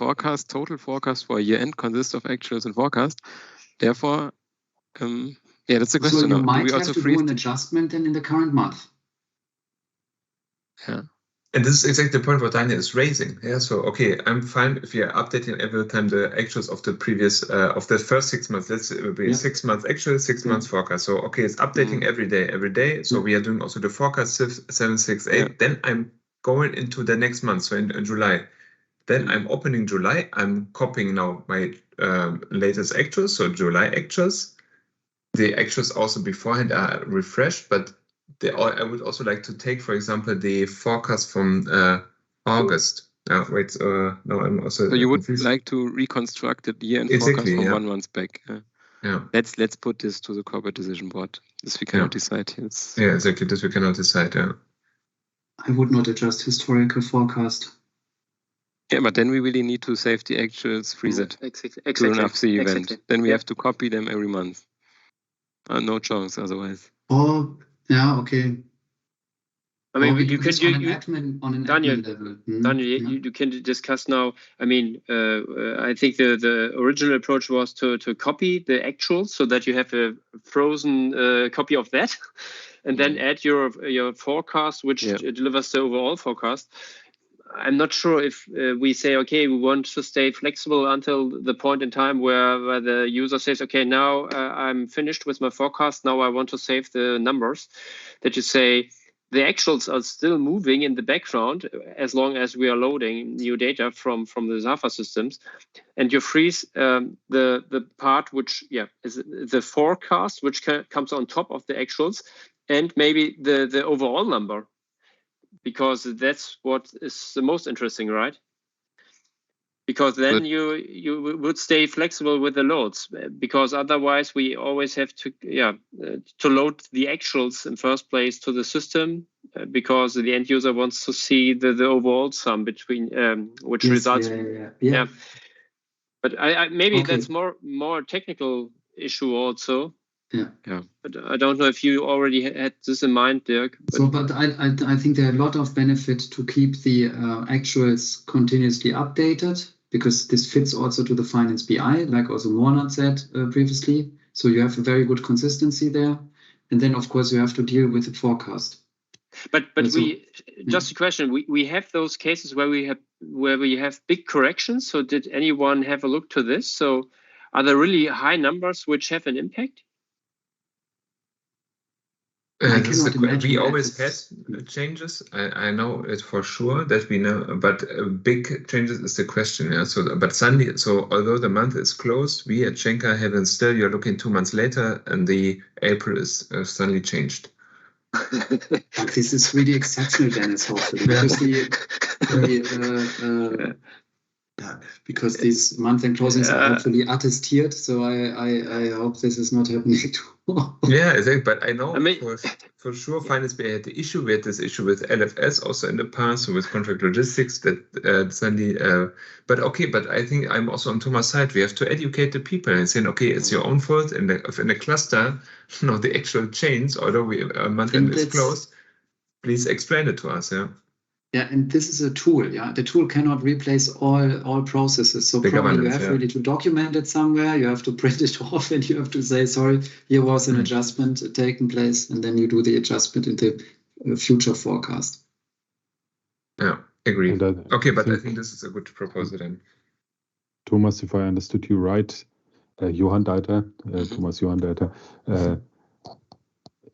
Speaker 3: total forecast for a year end consists of actuals and forecast. Therefore, that's the question.
Speaker 6: So you might have to do an adjustment then in the current month.
Speaker 3: Yeah.
Speaker 7: And this is exactly the point what Daniel is raising. Yeah. So okay, I'm fine if you're updating every time the actuals of the previous of the first 6 months. Let's be 6 months actual, 6 months forecast. So okay, it's updating every day. So we are doing also the forecast 7, 6, 8. Yeah. Then I'm going into the next month, so in July. Then I'm opening July. I'm copying now my latest actuals, so July actuals. The actuals also beforehand are refreshed, but I would also like to take, for example, the forecast from August. No, I'm also.
Speaker 3: So you would like to reconstruct the year-end forecast from 1 month back.
Speaker 7: Yeah.
Speaker 3: Let's put this to the corporate decision board. This we cannot decide.
Speaker 7: Yeah, exactly. This we cannot decide. Yeah.
Speaker 6: I would not adjust historical forecast.
Speaker 3: Yeah, but then we really need to save the actuals, freeze it.
Speaker 5: Exactly.
Speaker 3: To an RFC event. Then we have to copy them every month. No chance otherwise.
Speaker 6: Oh, yeah, okay.
Speaker 5: I mean,
Speaker 6: you can on an admin level.
Speaker 5: Daniel, you can discuss now. I mean, I think the original approach was to copy the actuals so that you have a frozen copy of that, and then add your forecast, which delivers the overall forecast. I'm not sure if we say, okay, we want to stay flexible until the point in time where the user says, okay, now I'm finished with my forecast. Now I want to save the numbers. That you say the actuals are still moving in the background as long as we are loading new data from the Zafa systems. And you freeze the part which is the forecast, which comes on top of the actuals, and maybe the overall number. Because that's what is the most interesting, right? Because then you would stay flexible with the loads, because otherwise we always have to load the actuals in first place to the system, because the end user wants to see the overall sum between which results. Yeah. But maybe that's more technical issue also.
Speaker 6: Yeah.
Speaker 5: But I don't know if you already had this in mind, Dirk.
Speaker 6: But I think there are a lot of benefits to keep the actuals continuously updated, because this fits also to the Finance BI, like also Mornat said previously. So you have a very good consistency there. And then, of course, you have to deal with the forecast.
Speaker 5: But just a question, we have those cases where we have big corrections. So did anyone have a look to this? So are there really high numbers which have an impact?
Speaker 7: We always had changes. I know it for sure that we know, but big changes is the question. Yeah. So, but suddenly, although the month is closed, we at Schenker have still. You're looking 2 months later, and the April is suddenly changed.
Speaker 6: But this is really exceptional, Dennis, hopefully, because these month-end closings are hopefully attested. So I hope this is not happening too.
Speaker 7: Yeah, exactly. But I know for sure Finance BI had the issue. We had this issue with LFS also in the past, so with contract logistics that suddenly. But I think I'm also on Thomas' side. We have to educate the people and saying, okay, it's your own fault. In the cluster, the actual chains, although month-end is closed, please explain it to us. Yeah.
Speaker 6: Yeah, and this is a tool. Yeah, the tool cannot replace all processes. So probably you have really to document it somewhere. You have to print it off, and you have to say, sorry, here was an adjustment taken place, and then you do the adjustment in the future forecast.
Speaker 7: Yeah, agree. Okay, but I think this is a good proposal then.
Speaker 2: Thomas, if I understood you right, Johan Deiter, Thomas Johan Deiter.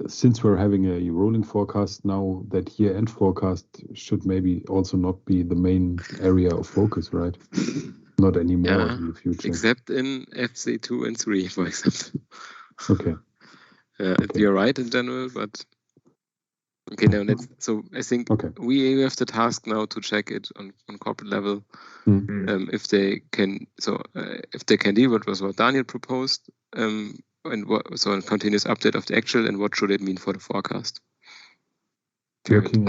Speaker 2: Since we're having a rolling forecast now, that year-end forecast should maybe also not be the main area of focus, right? Not anymore in the future.
Speaker 3: Except in FC2 and 3, for example.
Speaker 2: Okay.
Speaker 3: You're right in general, but okay, now so I think we have the task now to check it on corporate level. If they can do what Daniel proposed. So a continuous update of the actual, and what should it mean for the forecast?
Speaker 6: We can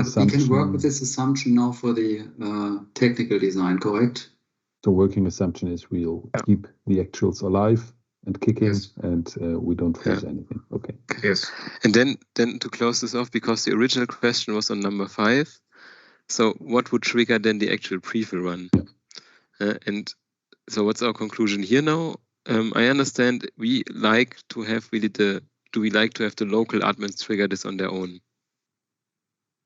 Speaker 6: work with this assumption now for the technical design, correct?
Speaker 2: The working assumption is we'll keep the actuals alive and kicking, and we don't force anything. Okay.
Speaker 7: Yes.
Speaker 3: And then to close this off, because the original question was on number 5. So what would trigger then the actual pre-fill run? And so what's our conclusion here now? I understand we like to have the local admins trigger this on their own?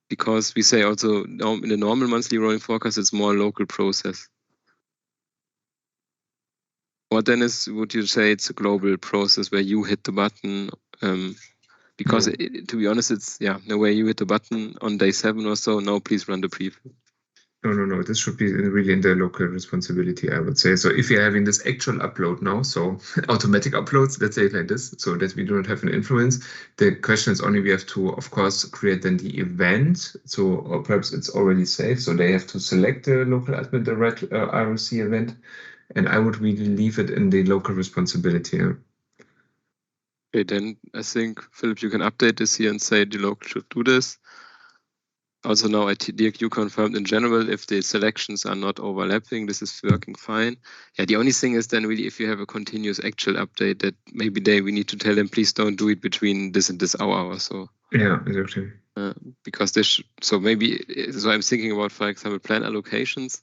Speaker 3: Because we say also in the normal monthly rolling forecast, it's more a local process. Or then would you say it's a global process where you hit the button? Because to be honest, it's no way you hit the button on day 7 or so. No, please run the pre-fill.
Speaker 7: No. This should be really in the local responsibility, I would say. So if you're having this actual upload now, so automatic uploads, let's say it like this, so that we do not have an influence. The question is only we have to, of course, create then the event. So, or perhaps it's already saved. So they have to select the local admin, the right RFC event. And I would really leave it in the local responsibility.
Speaker 3: Okay, then I think, Philip, you can update this here and say the local should do this. Also now at DRQ confirmed in general, if the selections are not overlapping, this is working fine. Yeah, the only thing is then really if you have a continuous actual update that maybe we need to tell them, please don't do it between this and this hour or so.
Speaker 7: Yeah, exactly.
Speaker 3: Because so I'm thinking about, for example, plan allocations.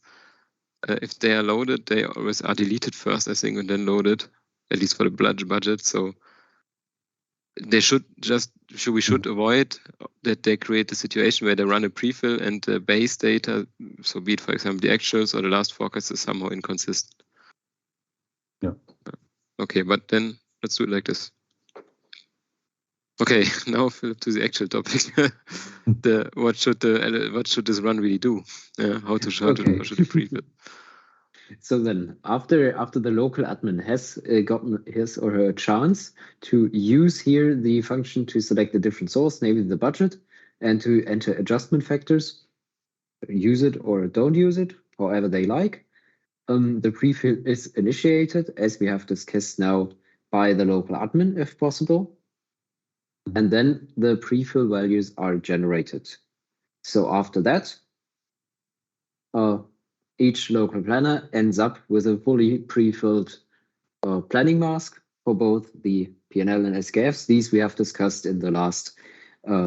Speaker 3: If they are loaded, they always are deleted first, I think, and then loaded, at least for the budget. So they we should avoid that they create a situation where they run a pre-fill and the base data, so be it, for example, the actuals or the last forecast, is somehow inconsistent.
Speaker 2: Yeah.
Speaker 3: Okay, but then let's do it like this. Okay, now Philip, to the actual topic. What should this run really do? How should it pre-fill?
Speaker 1: So then, after the local admin has gotten his or her chance to use here the function to select a different source, namely the budget, and to enter adjustment factors, use it or don't use it, however they like, the pre-fill is initiated, as we have discussed now, by the local admin, if possible. And then the pre-fill values are generated. So after that, each local planner ends up with a fully pre-filled planning mask for both the P&L and SKFs. These we have discussed in the last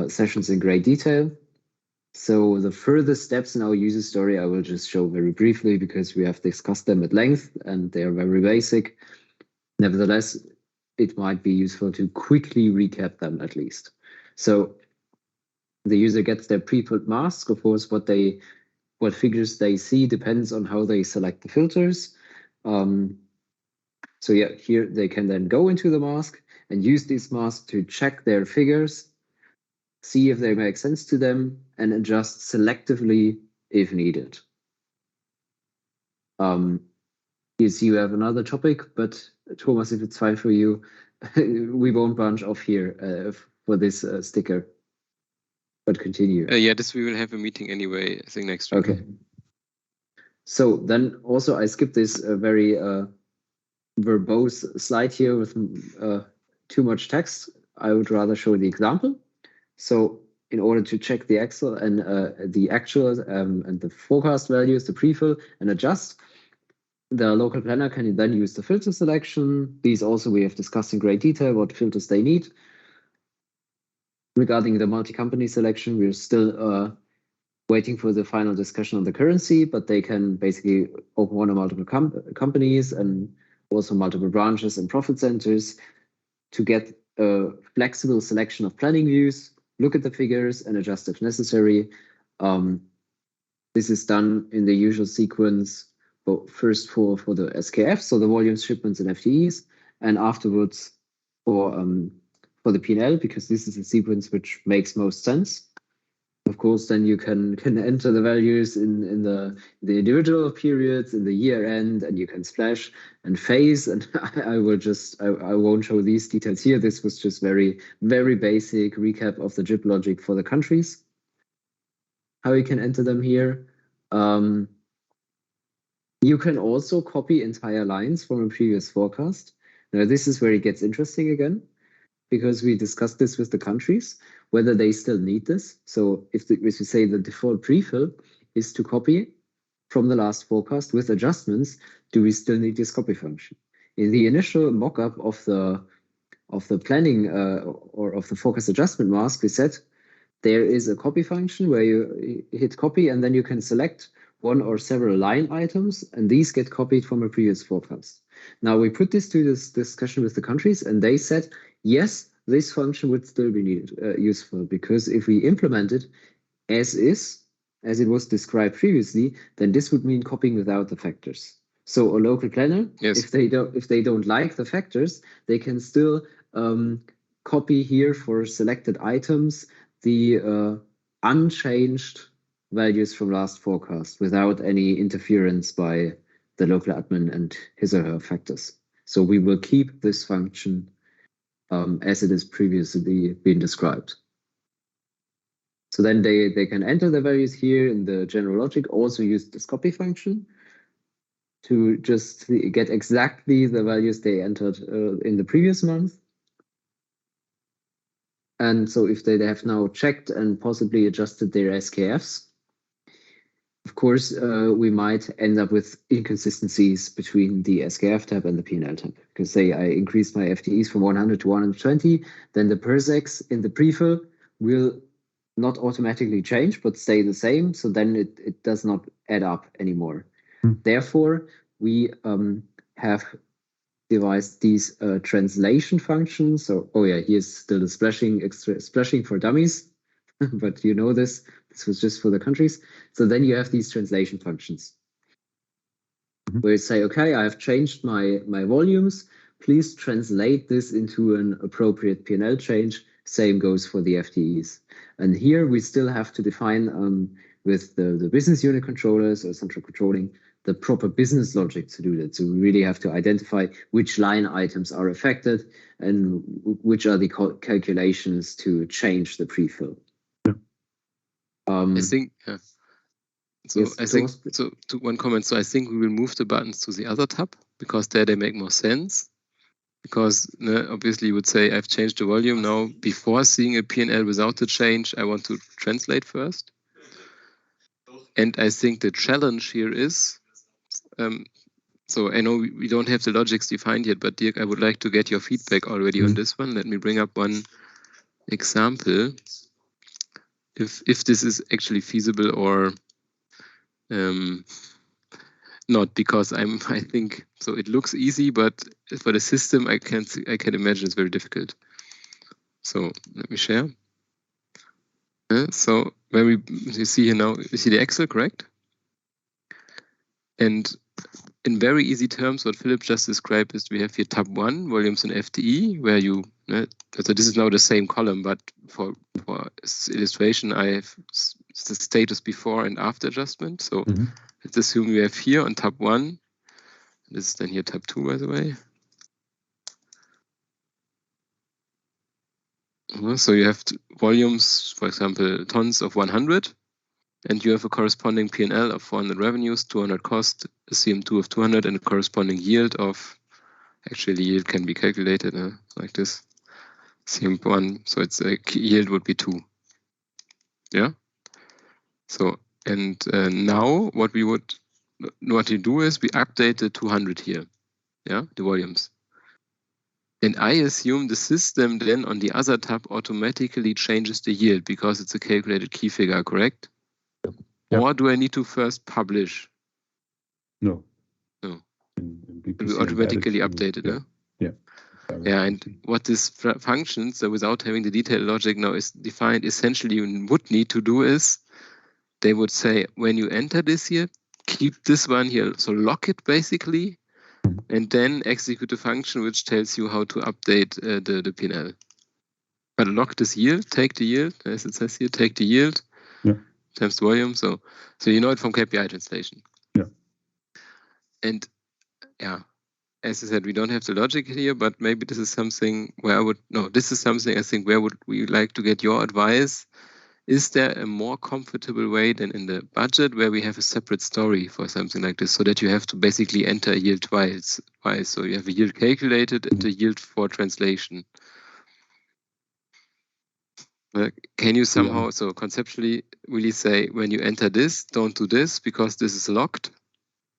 Speaker 1: sessions in great detail. So the further steps in our user story I will just show very briefly because we have discussed them at length and they are very basic. Nevertheless, it might be useful to quickly recap them at least. So the user gets their pre-filled mask. Of course, what figures they see depends on how they select the filters. So yeah, here they can then go into the mask and use this mask to check their figures, see if they make sense to them, and adjust selectively if needed. You see you have another topic, but Thomas, if it's fine for you, we won't branch off here for this sticker. but continue.
Speaker 3: Yeah, this we will have a meeting anyway, I think next week.
Speaker 1: Okay. So then also I skipped this very verbose slide here with too much text. I would rather show the example. So in order to check the Excel and the actual and the forecast values, the pre-fill and adjust, the local planner can then use the filter selection. These also we have discussed in great detail what filters they need. Regarding the multi-company selection, we're still waiting for the final discussion on the currency, but they can basically open one or multiple companies and also multiple branches and profit centers to get a flexible selection of planning views, look at the figures and adjust if necessary. This is done in the usual sequence, but first for the SKF, so the volumes, shipments, and FTEs, and afterwards for the P&L, because this is a sequence which makes most sense. Of course, then you can enter the values in the individual periods, in the year end, and you can splash and phase. And I won't show these details here. This was just very, very basic recap of the GIP logic for the countries. How you can enter them here. You can also copy entire lines from a previous forecast. Now, this is where it gets interesting again, because we discussed this with the countries, whether they still need this. So if we say the default pre-fill is to copy from the last forecast with adjustments, do we still need this copy function? In the initial mock-up of the planning or of the forecast adjustment mask, we said there is a copy function where you hit copy and then you can select one or several line items, and these get copied from a previous forecast. Now we put this to this discussion with the countries, and they said, yes, this function would still be useful, because if we implement it as is, as it was described previously, then this would mean copying without the factors. So a local planner,
Speaker 3: yes,
Speaker 1: if they don't like the factors, they can still copy here for selected items the unchanged values from last forecast without any interference by the local admin and his or her factors. So we will keep this function as it is previously been described. So then they can enter the values here in the general logic, also use this copy function to just get exactly the values they entered in the previous month. And so if they have now checked and possibly adjusted their SKFs, of course, we might end up with inconsistencies between the SKF tab and the P&L tab. Because say I increased my FTEs from 100 to 120, then the persex in the pre-fill will not automatically change, but stay the same. So then it does not add up anymore. Therefore, we have devised these translation functions. So, oh yeah, here's still the splashing for dummies. But you know this was just for the countries. So then you have these translation functions where you say, okay, I have changed my volumes. Please translate this into an appropriate P&L change. Same goes for the FTEs. And here we still have to define with the business unit controllers or central controlling the proper business logic to do that. So we really have to identify which line items are affected and which are the calculations to change the pre-fill.
Speaker 3: I think, yeah. So
Speaker 1: yes,
Speaker 3: I think, so to one comment, so I think we will move the buttons to the other tab because there they make more sense. Because obviously you would say, I've changed the volume now. Before seeing a P&L without the change, I want to translate first. And I think the challenge here is, so I know we don't have the logics defined yet, but Dirk, I would like to get your feedback already on this one. Let me bring up one example. If this is actually feasible or not, because I think so. It looks easy, but for the system, I can imagine it's very difficult. So let me share. So when you see here now, you see the Excel, correct? And in very easy terms, what Philip just described is we have here tab 1, volumes and FTE, where you, so this is now the same column, but for illustration, I have the status before and after adjustment. So let's assume we have here on tab 1, this is then here tab 2, by the way. So you have volumes, for example, tons of 100, and you have a corresponding P&L of 400 revenues, 200 cost, a CM2 of 200, and a corresponding yield of, actually yield can be calculated like this, CM1, so it's a yield would be 2. Yeah. So, and now what you do is we update the 200 here, yeah, the volumes. And I assume the system then on the other tab automatically changes the yield because it's a calculated key figure, correct?
Speaker 2: Yep.
Speaker 3: Or do I need to first publish?
Speaker 2: No.
Speaker 3: No.
Speaker 2: It
Speaker 3: will automatically update it,
Speaker 2: yeah.
Speaker 3: Yeah. Yeah, and what this function, so without having the detailed logic now is defined, essentially you would need to do is, they would say, when you enter this here, keep this one here, so lock it basically, and then execute a function which tells you how to update the P&L. But lock this yield, take the yield, as it says here, take the yield, times the volume, so you know it from KPI translation.
Speaker 2: Yeah.
Speaker 3: And yeah, as I said, we don't have the logic here, but maybe this is something where this is something I think where would we like to get your advice. Is there a more comfortable way than in the budget where we have a separate story for something like this so that you have to basically enter a yield twice? So you have a yield calculated and a yield for translation. Can you somehow, so conceptually, really say when you enter this, don't do this because this is locked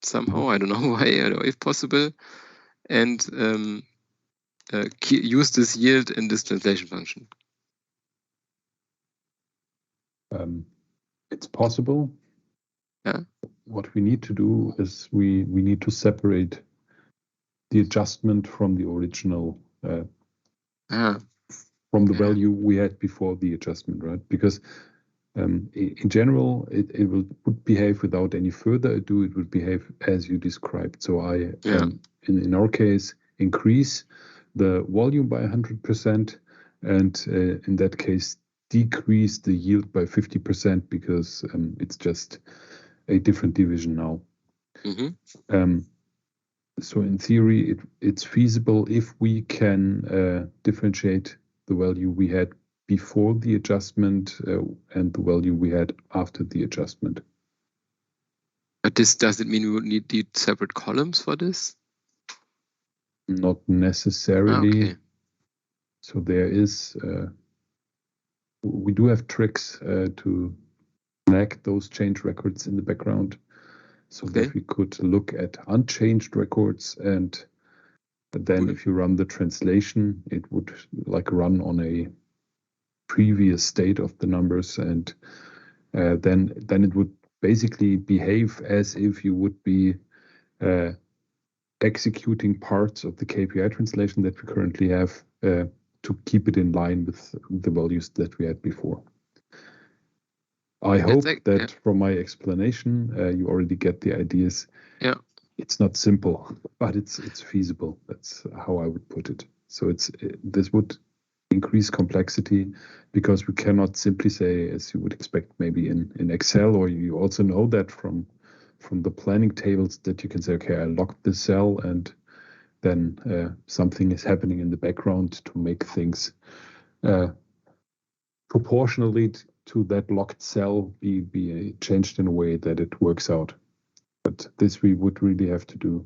Speaker 3: somehow? I don't know why, I don't know if possible. And use this yield in this translation function.
Speaker 2: It's possible.
Speaker 3: Yeah.
Speaker 2: What we need to do is we need to separate the adjustment from the original, from the value we had before the adjustment, right? Because in general, it would behave without any further ado. It would behave as you described. So in our case, increase the volume by 100%, and in that case, decrease the yield by 50% because it's just a different division now. So in theory, it's feasible if we can differentiate the value we had before the adjustment and the value we had after the adjustment.
Speaker 3: But does it mean we would need separate columns for this?
Speaker 2: Not necessarily.
Speaker 3: Okay.
Speaker 2: So there is, we do have tricks to flag those change records in the background so that we could look at unchanged records, and then if you run the translation, it would like run on a previous state of the numbers, and then it would basically behave as if you would be executing parts of the KPI translation that we currently have to keep it in line with the values that we had before. I hope that from my explanation, you already get the ideas.
Speaker 3: Yeah.
Speaker 2: It's not simple, but it's feasible. That's how I would put it. So this would increase complexity because we cannot simply say, as you would expect maybe in Excel, or you also know that from the planning tables, that you can say, okay, I locked this cell and then something is happening in the background to make things proportionally to that locked cell be changed in a way that it works out. But this we would really have to do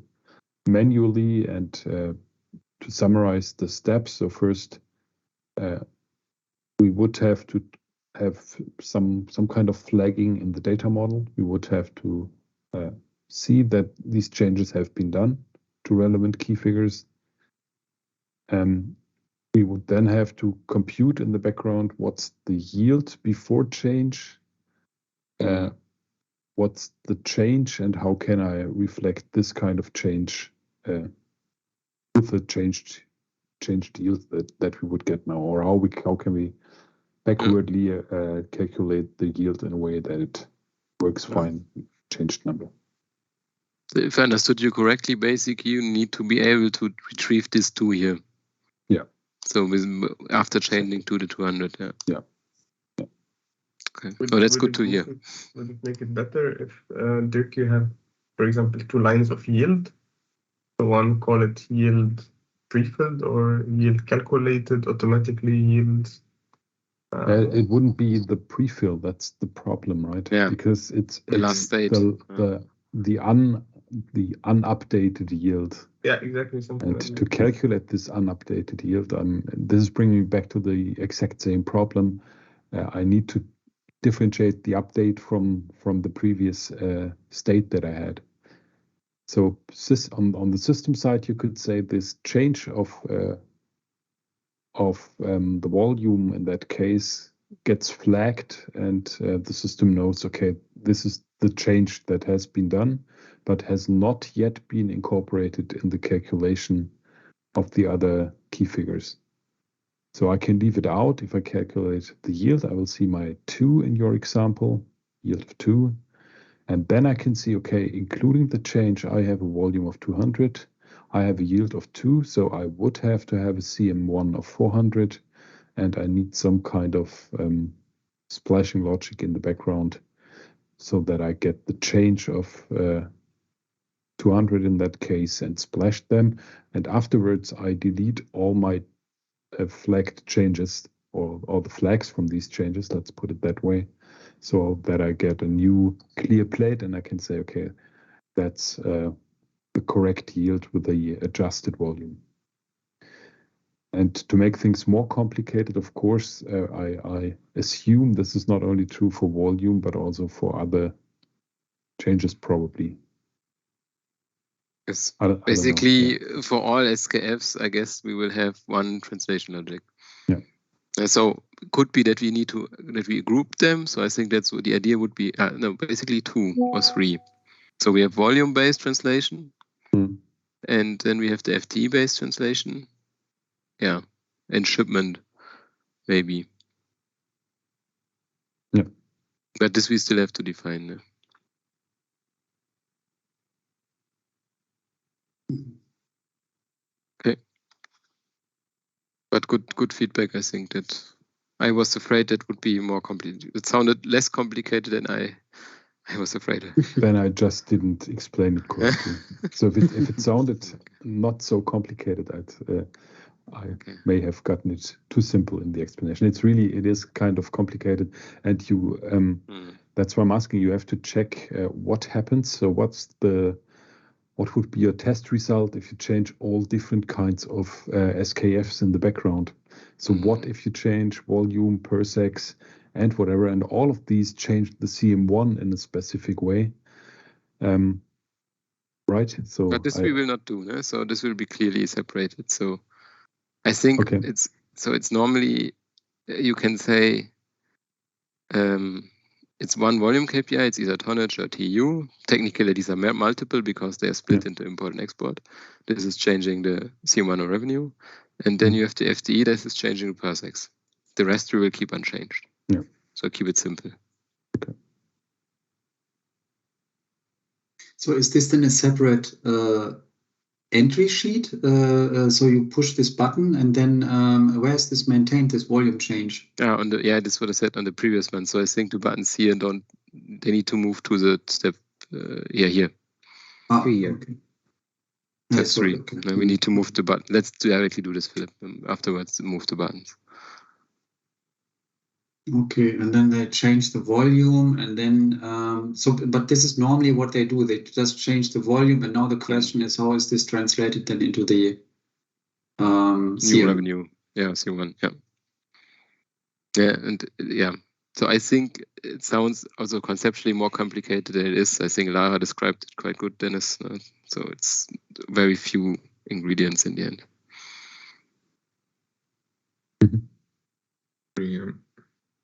Speaker 2: manually. And to summarize the steps, so first we would have to have some kind of flagging in the data model. We would have to see that these changes have been done to relevant key figures. We would then have to compute in the background what's the yield before change, what's the change, and how can I reflect this kind of change with the changed yield that we would get now, or how can we backwardly calculate the yield in a way that it works fine, changed number.
Speaker 3: So if I understood you correctly, basically you need to be able to retrieve this 2 here.
Speaker 2: Yeah.
Speaker 3: So after changing to the 200,
Speaker 2: yeah.
Speaker 3: Okay. So that's good to hear.
Speaker 4: Would it make it better if, Dirk, you have, for example, 2 lines of yield? So one, call it yield pre-filled or yield calculated, automatically yield
Speaker 2: It wouldn't be the pre-fill. That's the problem, right?
Speaker 3: Yeah.
Speaker 2: Because it's
Speaker 3: the last state.
Speaker 2: The unupdated yield.
Speaker 4: Yeah, exactly. Something
Speaker 2: And
Speaker 4: like
Speaker 2: to
Speaker 4: that.
Speaker 2: calculate this unupdated yield, this is bringing me back to the exact same problem. I need to differentiate the update from the previous state that I had. So on the system side, you could say this change of the volume in that case gets flagged, and the system knows, okay, this is the change that has been done, but has not yet been incorporated in the calculation of the other key figures. So I can leave it out. If I calculate the yield, I will see my 2 in your example, yield of 2. And then I can see, okay, including the change, I have a volume of 200. I have a yield of 2, so I would have to have a CM1 of 400. And I need some kind of splashing logic in the background so that I get the change of 200 in that case and splash them. And afterwards, I delete all my flagged changes or the flags from these changes, let's put it that way, so that I get a new clear plate and I can say, okay, that's the correct yield with the adjusted volume. And to make things more complicated, of course, I assume this is not only true for volume, but also for other changes probably.
Speaker 3: Yes. Basically, for all SKFs, I guess we will have one translation logic.
Speaker 2: Yeah.
Speaker 3: So it could be that we group them. So I think that's what the idea would be. No, basically 2 or 3. So we have volume-based translation, and then we have the FTE-based translation. Yeah, and shipment, maybe.
Speaker 2: Yeah.
Speaker 3: But this we still have to define. Yeah. Okay. But good feedback. I think that I was afraid that would be more complicated. It sounded less complicated than I was afraid of.
Speaker 2: Then I just didn't explain it correctly. So if it sounded not so complicated, I may have gotten it too simple in the explanation. It is kind of complicated, and that's why I'm asking. You have to check what happens. So what would be your test result if you change all different kinds of SKFs in the background? So what if you change volume, persex, and whatever, and all of these change the CM1 in a specific way? Right? So,
Speaker 3: but this we will not do. No? So this will be clearly separated. So I think it's normally, you can say, it's one volume KPI. It's either tonnage or TU. Technically, these are multiple because they are split into import and export. This is changing the CM1 or revenue. And then you have the FTE. This is changing the persex. The rest we will keep unchanged.
Speaker 2: Yeah.
Speaker 3: So keep it simple.
Speaker 2: Okay.
Speaker 6: So is this then a separate entry sheet? So you push this button and then where is this maintained, this volume change?
Speaker 3: This is what I said on the previous one. So I think the buttons here they need to move to the step here.
Speaker 6: Okay.
Speaker 3: Step 3. Okay. Now we need to move the button. Let's directly do this, Philip. Afterwards, move the buttons.
Speaker 6: Okay, and then they change the volume, and then but this is normally what they do. They just change the volume, and now the question is, how is this translated then into the
Speaker 3: new revenue? Yeah, CM1. Yeah. So I think it sounds also conceptually more complicated than it is. I think Lara described it quite good, Dennis. So it's very few ingredients in the end.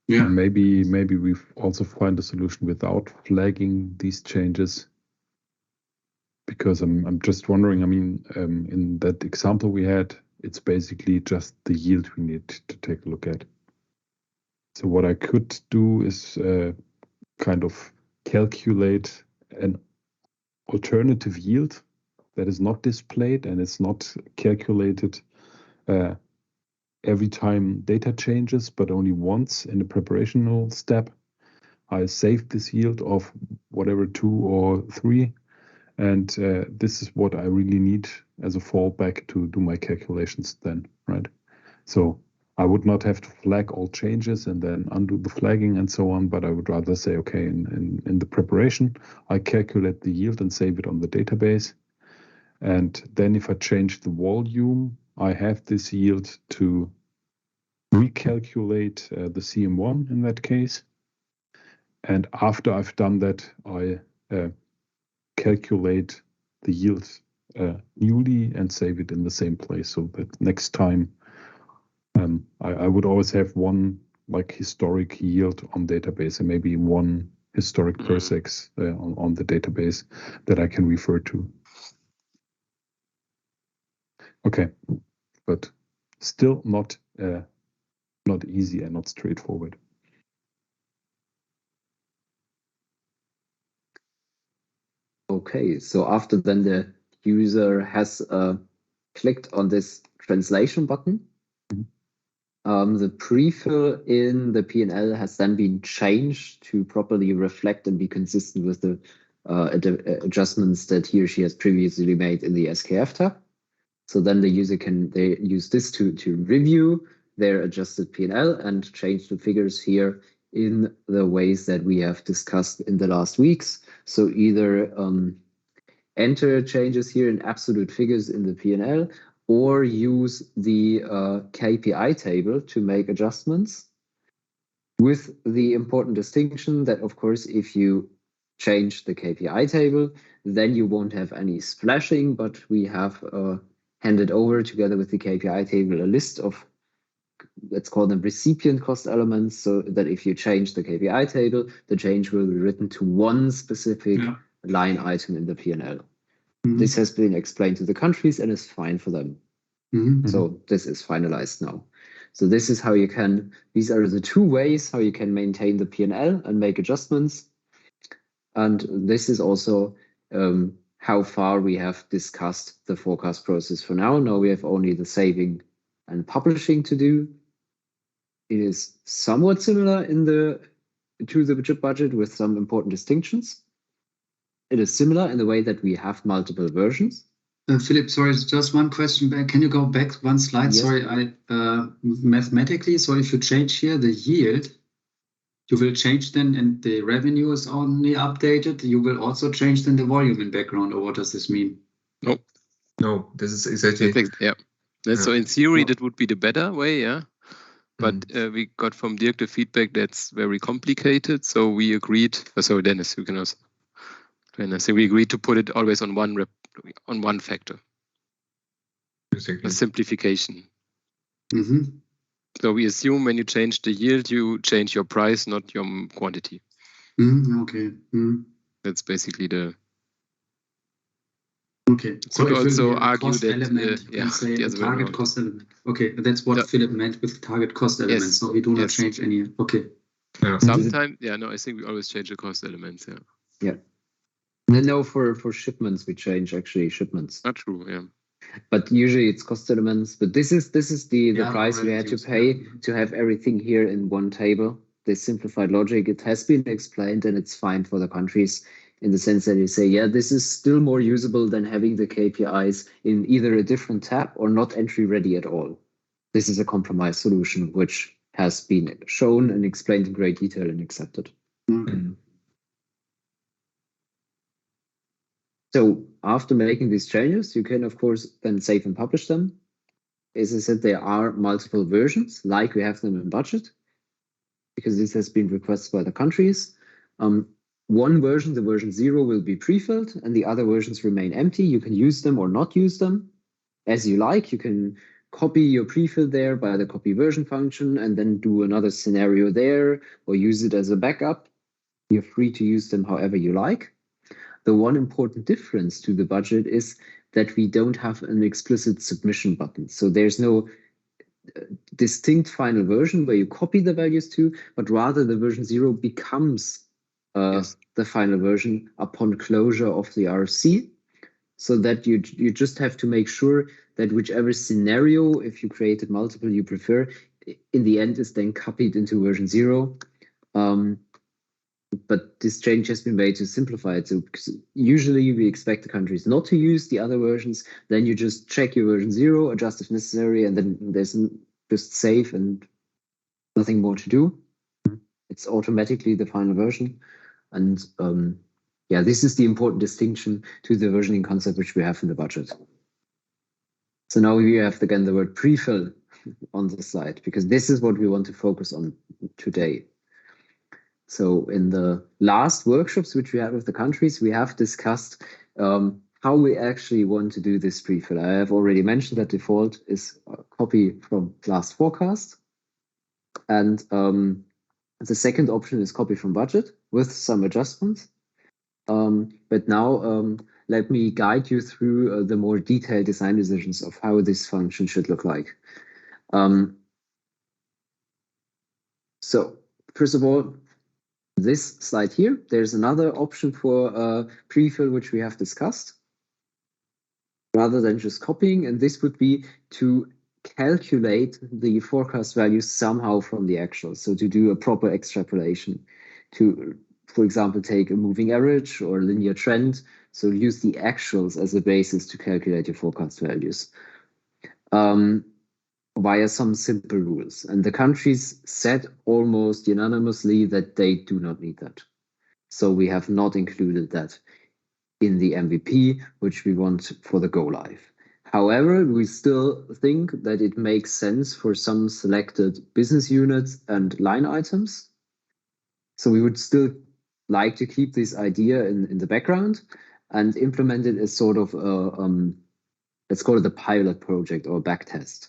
Speaker 2: Yeah. Maybe we also find a solution without flagging these changes. Because I'm just wondering, I mean, in that example we had, it's basically just the yield we need to take a look at. So what I could do is kind of calculate an alternative yield that is not displayed and it's not calculated every time data changes, but only once in the preparational step. I save this yield of whatever 2 or 3, and this is what I really need as a fallback to do my calculations then, right? So I would not have to flag all changes and then undo the flagging and so on, but I would rather say, okay, in the preparation, I calculate the yield and save it on the database. And then if I change the volume, I have this yield to recalculate the CM1 in that case. And after I've done that, I calculate the yield newly and save it in the same place, so that next time I would always have one like historic yield on database and maybe one historic persex on the database that I can refer to. Okay, but still not easy and not straightforward.
Speaker 1: Okay, so after then the user has clicked on this translation button, the prefill in the P&L has then been changed to properly reflect and be consistent with the adjustments that he or she has previously made in the SKF tab. So then the user can use this to review their adjusted P&L and change the figures here in the ways that we have discussed in the last weeks. So either enter changes here in absolute figures in the P&L, or use the KPI table to make adjustments, with the important distinction that, of course, if you change the KPI table, then you won't have any splashing, but we have handed over together with the KPI table a list of, let's call them recipient cost elements, so that if you change the KPI table, the change will be written to one specific line item in the P&L. This has been explained to the countries and is fine for them. So this is finalized now. So this is how you can, these are the two ways how you can maintain the P&L and make adjustments. And this is also how far we have discussed the forecast process for now. Now we have only the saving and publishing to do. It is somewhat similar in to the budget with some important distinctions. It is similar in the way that we have multiple versions.
Speaker 6: Philip, sorry, just one question back. Can you go back one slide? Yes. Sorry, mathematically, so if you change here the yield, you will change then, and the revenue is only updated, you will also change then the volume in background, or what does this mean?
Speaker 7: No, this is exactly.
Speaker 3: So in theory, that would be the better way, yeah. But we got from Dirk the feedback that's very complicated, so we agreed. So Dennis, you can also. So we agreed to put it always on one factor. A simplification. So we assume when you change the yield, you change your price, not your quantity.
Speaker 6: Okay.
Speaker 3: That's basically the.
Speaker 6: Okay.
Speaker 3: So could also argue
Speaker 6: cost
Speaker 3: that
Speaker 6: element, say the target cost element. Okay, that's what Philip meant with target cost element.
Speaker 3: Yes.
Speaker 6: So we do not change any. Okay.
Speaker 3: Sometimes, I think we always change the cost elements.
Speaker 1: Yeah. No, for shipments we change actually shipments.
Speaker 3: Not true, yeah.
Speaker 1: But usually it's cost elements. But this is the price we had to pay to have everything here in one table. This simplified logic, it has been explained and it's fine for the countries in the sense that you say, yeah, this is still more usable than having the KPIs in either a different tab or not entry ready at all. This is a compromise solution which has been shown and explained in great detail and accepted. So after making these changes, you can, of course, then save and publish them. As I said, there are multiple versions, like we have them in budget, because this has been requested by the countries. One version, the version 0, will be pre-filled, and the other versions remain empty. You can use them or not use them as you like. You can copy your pre-fill there by the copy version function and then do another scenario there, or use it as a backup. You're free to use them however you like. The one important difference to the budget is that we don't have an explicit submission button. So there's no distinct final version where you copy the values to, but rather the version 0 becomes the final version upon closure of the RFC. So that you just have to make sure that whichever scenario, if you created multiple you prefer, in the end is then copied into version 0. But this change has been made to simplify it. So usually we expect the countries not to use the other versions. Then you just check your version 0, adjust if necessary, and then there's just save and nothing more to do. It's automatically the final version. And yeah, this is the important distinction to the versioning concept which we have in the budget. So now we have again the word pre-fill on the slide, because this is what we want to focus on today. So in the last workshops which we had with the countries, we have discussed how we actually want to do this pre-fill. I have already mentioned that default is a copy from last forecast. And the second option is copy from budget with some adjustments. But now let me guide you through the more detailed design decisions of how this function should look like. So first of all, this slide here, there's another option for pre-fill which we have discussed rather than just copying, and this would be to calculate the forecast values somehow from the actuals. So to do a proper extrapolation, to, for example, take a moving average or a linear trend. So use the actuals as a basis to calculate your forecast values via some simple rules. And the countries said almost unanimously that they do not need that. So we have not included that in the MVP, which we want for the go live. However, we still think that it makes sense for some selected business units and line items. So we would still like to keep this idea in the background and implement it as sort of a, let's call it a pilot project or a backtest.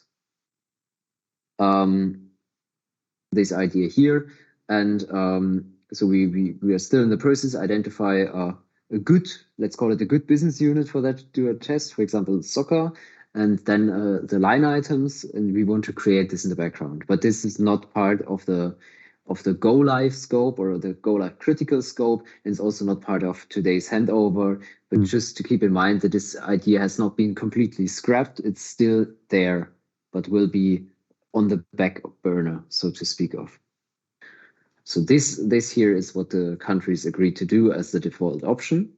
Speaker 1: This idea here. And so we are still in the process, identify a good, let's call it a good business unit for that to do a test, for example, soccer, and then the line items, and we want to create this in the background. But this is not part of the go live scope or the go live critical scope. And it's also not part of today's handover, but just to keep in mind that this idea has not been completely scrapped. It's still there, but will be on the back burner, so to speak of. So this here is what the countries agreed to do as the default option.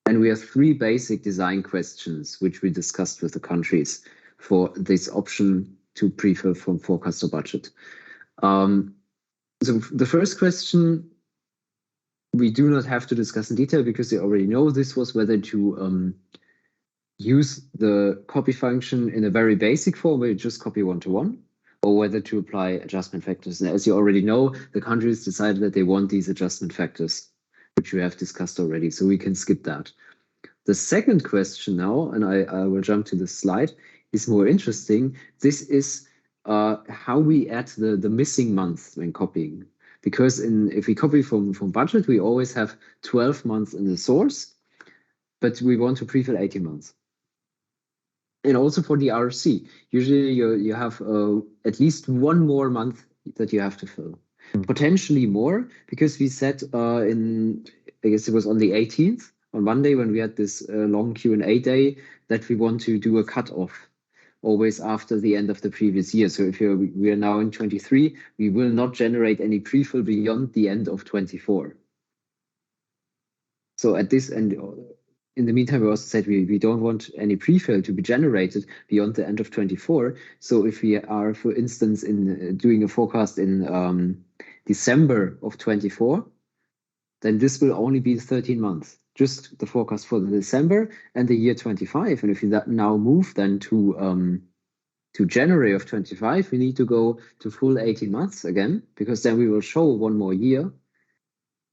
Speaker 1: And we have three basic design questions, which we discussed with the countries for this option to pre-fill from forecast or budget. So the first question, we do not have to discuss in detail because you already know this was whether to use the copy function in a very basic form where you just copy one-to-one, or whether to apply adjustment factors. And as you already know, the countries decided that they want these adjustment factors, which we have discussed already, so we can skip that. The second question now, and I will jump to the slide, is more interesting. This is how we add the missing months when copying. Because if we copy from budget, we always have 12 months in the source, but we want to pre-fill 18 months. And also for the RFC, usually you have at least one more month that you have to fill. Potentially more, because we said I guess it was on the 18th, on Monday, when we had this long Q&A day, that we want to do a cutoff always after the end of the previous year. So if we are now in 23, we will not generate any pre-fill beyond the end of 24. So at this end, in the meantime, we also said we don't want any pre-fill to be generated beyond the end of 24. So if we are, for instance, in doing a forecast in December of 24, then this will only be 13 months, just the forecast for the December and the year 25. And if you now move then to January of 25, we need to go to full 18 months again, because then we will show one more year.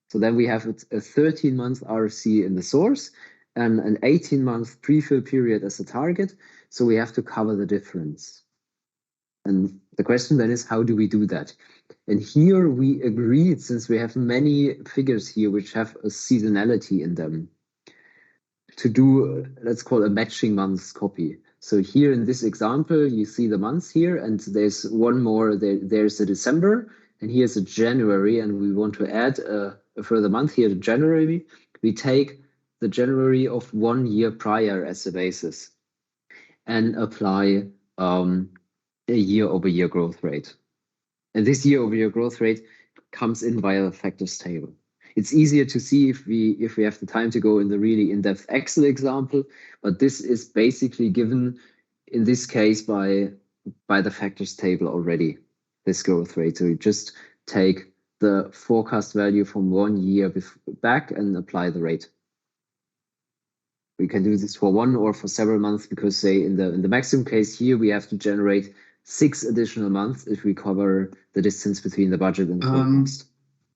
Speaker 1: So then we have a 13-month RFC in the source and an 18-month pre-fill period as a target. So we have to cover the difference. And the question then is, how do we do that? And here we agreed, since we have many figures here which have a seasonality in them, to do, let's call a matching months copy. So here in this example, you see the months here, and there's one more, there's a December, and here's a January, and we want to add a further month here to January. We take the January of 1 year prior as a basis and apply a year-over-year growth rate. And this year-over-year growth rate comes in via the factors table. It's easier to see if we have the time to go in the really in-depth Excel example, but this is basically given in this case by the factors table already, this growth rate. So you just take the forecast value from 1 year back and apply the rate. We can do this for 1 or for several months, because say in the maximum case here, we have to generate 6 additional months if we cover the distance between the budget and the forecast.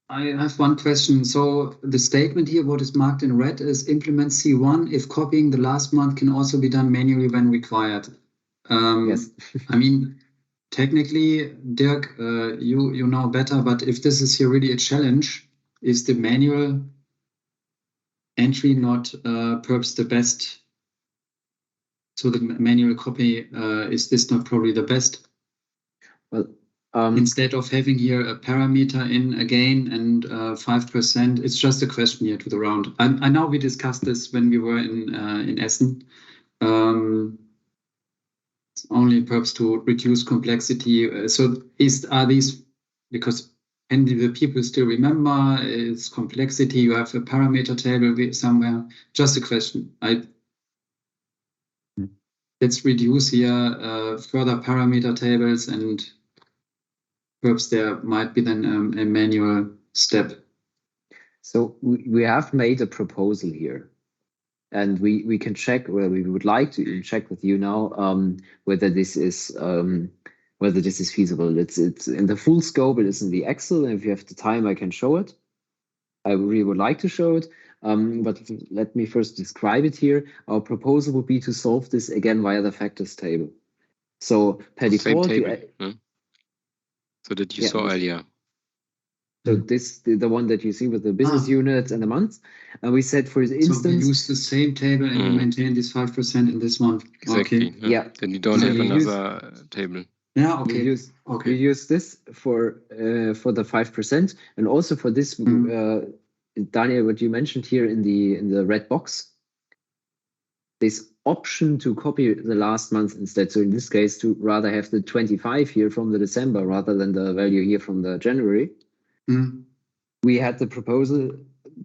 Speaker 6: I have one question. So the statement here, what is marked in red, is implement C1 if copying the last month can also be done manually when required.
Speaker 1: Yes.
Speaker 6: I mean, technically, Dirk, you know better, but if this is here really a challenge, is the manual entry not perhaps the best? So the manual copy, is this not probably the best?
Speaker 1: Well,
Speaker 6: instead of having here a parameter in again and 5%, it's just a question here to the round. I know we discussed this when we were in Essen. It's only perhaps to reduce complexity. So are these, because can the people still remember it's complexity? You have a parameter table somewhere. Just a question. Let's reduce here further parameter tables, and perhaps there might be then a manual step.
Speaker 1: So we have made a proposal here, and we can check, well, we would like to check with you now whether this is feasible. It's in the full scope. It is in the Excel, and if you have the time, I can show it. I really would like to show it, but let me first describe it here. Our proposal would be to solve this again via the factors table. So per default,
Speaker 3: so that you saw earlier.
Speaker 1: So this, the one that you see with the business units and the months, and we said for instance,
Speaker 6: so we use the same table and you maintain this 5% in this month.
Speaker 3: Exactly.
Speaker 6: Okay.
Speaker 1: Yeah.
Speaker 3: Then you don't have another table.
Speaker 6: Yeah. Okay.
Speaker 1: We use this for the 5%, and also for this, Daniel, what you mentioned here in the red box, this option to copy the last month instead. So in this case, to rather have the 25 here from the December rather than the value here from the January. We had the proposal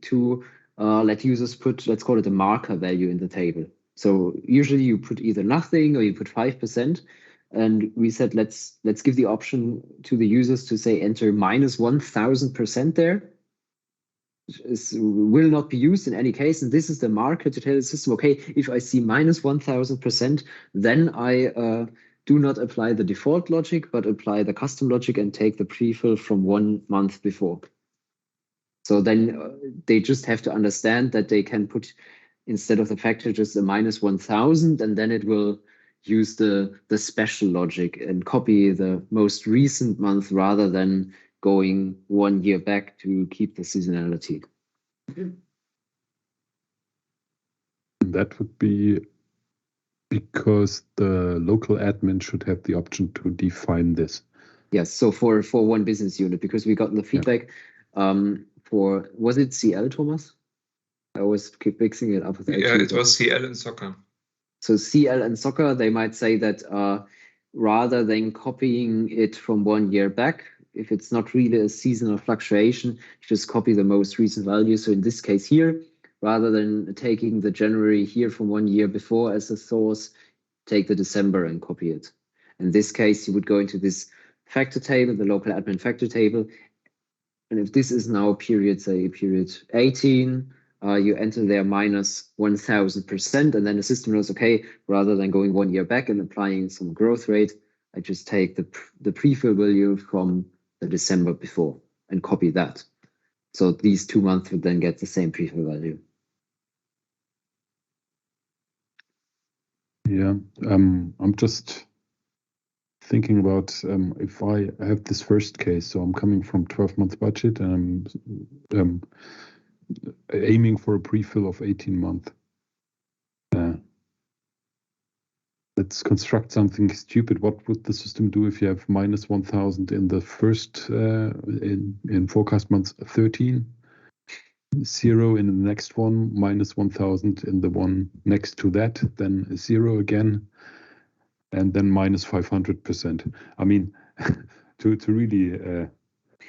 Speaker 1: to let users put, let's call it a marker value in the table. So usually you put either nothing or you put 5%. And we said, let's give the option to the users to say enter minus 1000% there. It will not be used in any case. And this is the marker to tell the system, okay, if I see minus 1000%, then I do not apply the default logic, but apply the custom logic and take the prefill from 1 month before. So then they just have to understand that they can put, instead of the factor, just a minus 1000, and then it will use the special logic and copy the most recent month rather than going 1 year back to keep the seasonality.
Speaker 2: That would be because the local admin should have the option to define this.
Speaker 1: Yes, so for one business unit, because we got the feedback for, was it CL, Thomas? I always keep mixing it up with
Speaker 7: it was CL and soccer. So
Speaker 1: CL and soccer, they might say that rather than copying it from 1 year back, if it's not really a seasonal fluctuation, you just copy the most recent value. So in this case here, rather than taking the January here from 1 year before as a source, take the December and copy it. In this case, you would go into this factor table, the local admin factor table. And if this is now period, say period 18, you enter there minus 1000%, and then the system knows, okay, rather than going 1 year back and applying some growth rate, I just take the prefill value from the December before and copy that. So these 2 months would then get the same prefill value.
Speaker 2: Yeah, I'm just thinking about if I have this first case, so I'm coming from 12-month budget and I'm aiming for a prefill of 18 month. Let's construct something stupid. What would the system do if you have minus 1000 in the first in forecast month 13, 0 in the next one, minus 1000 in the one next to that, then 0 again, and then minus 500%. I mean, to really.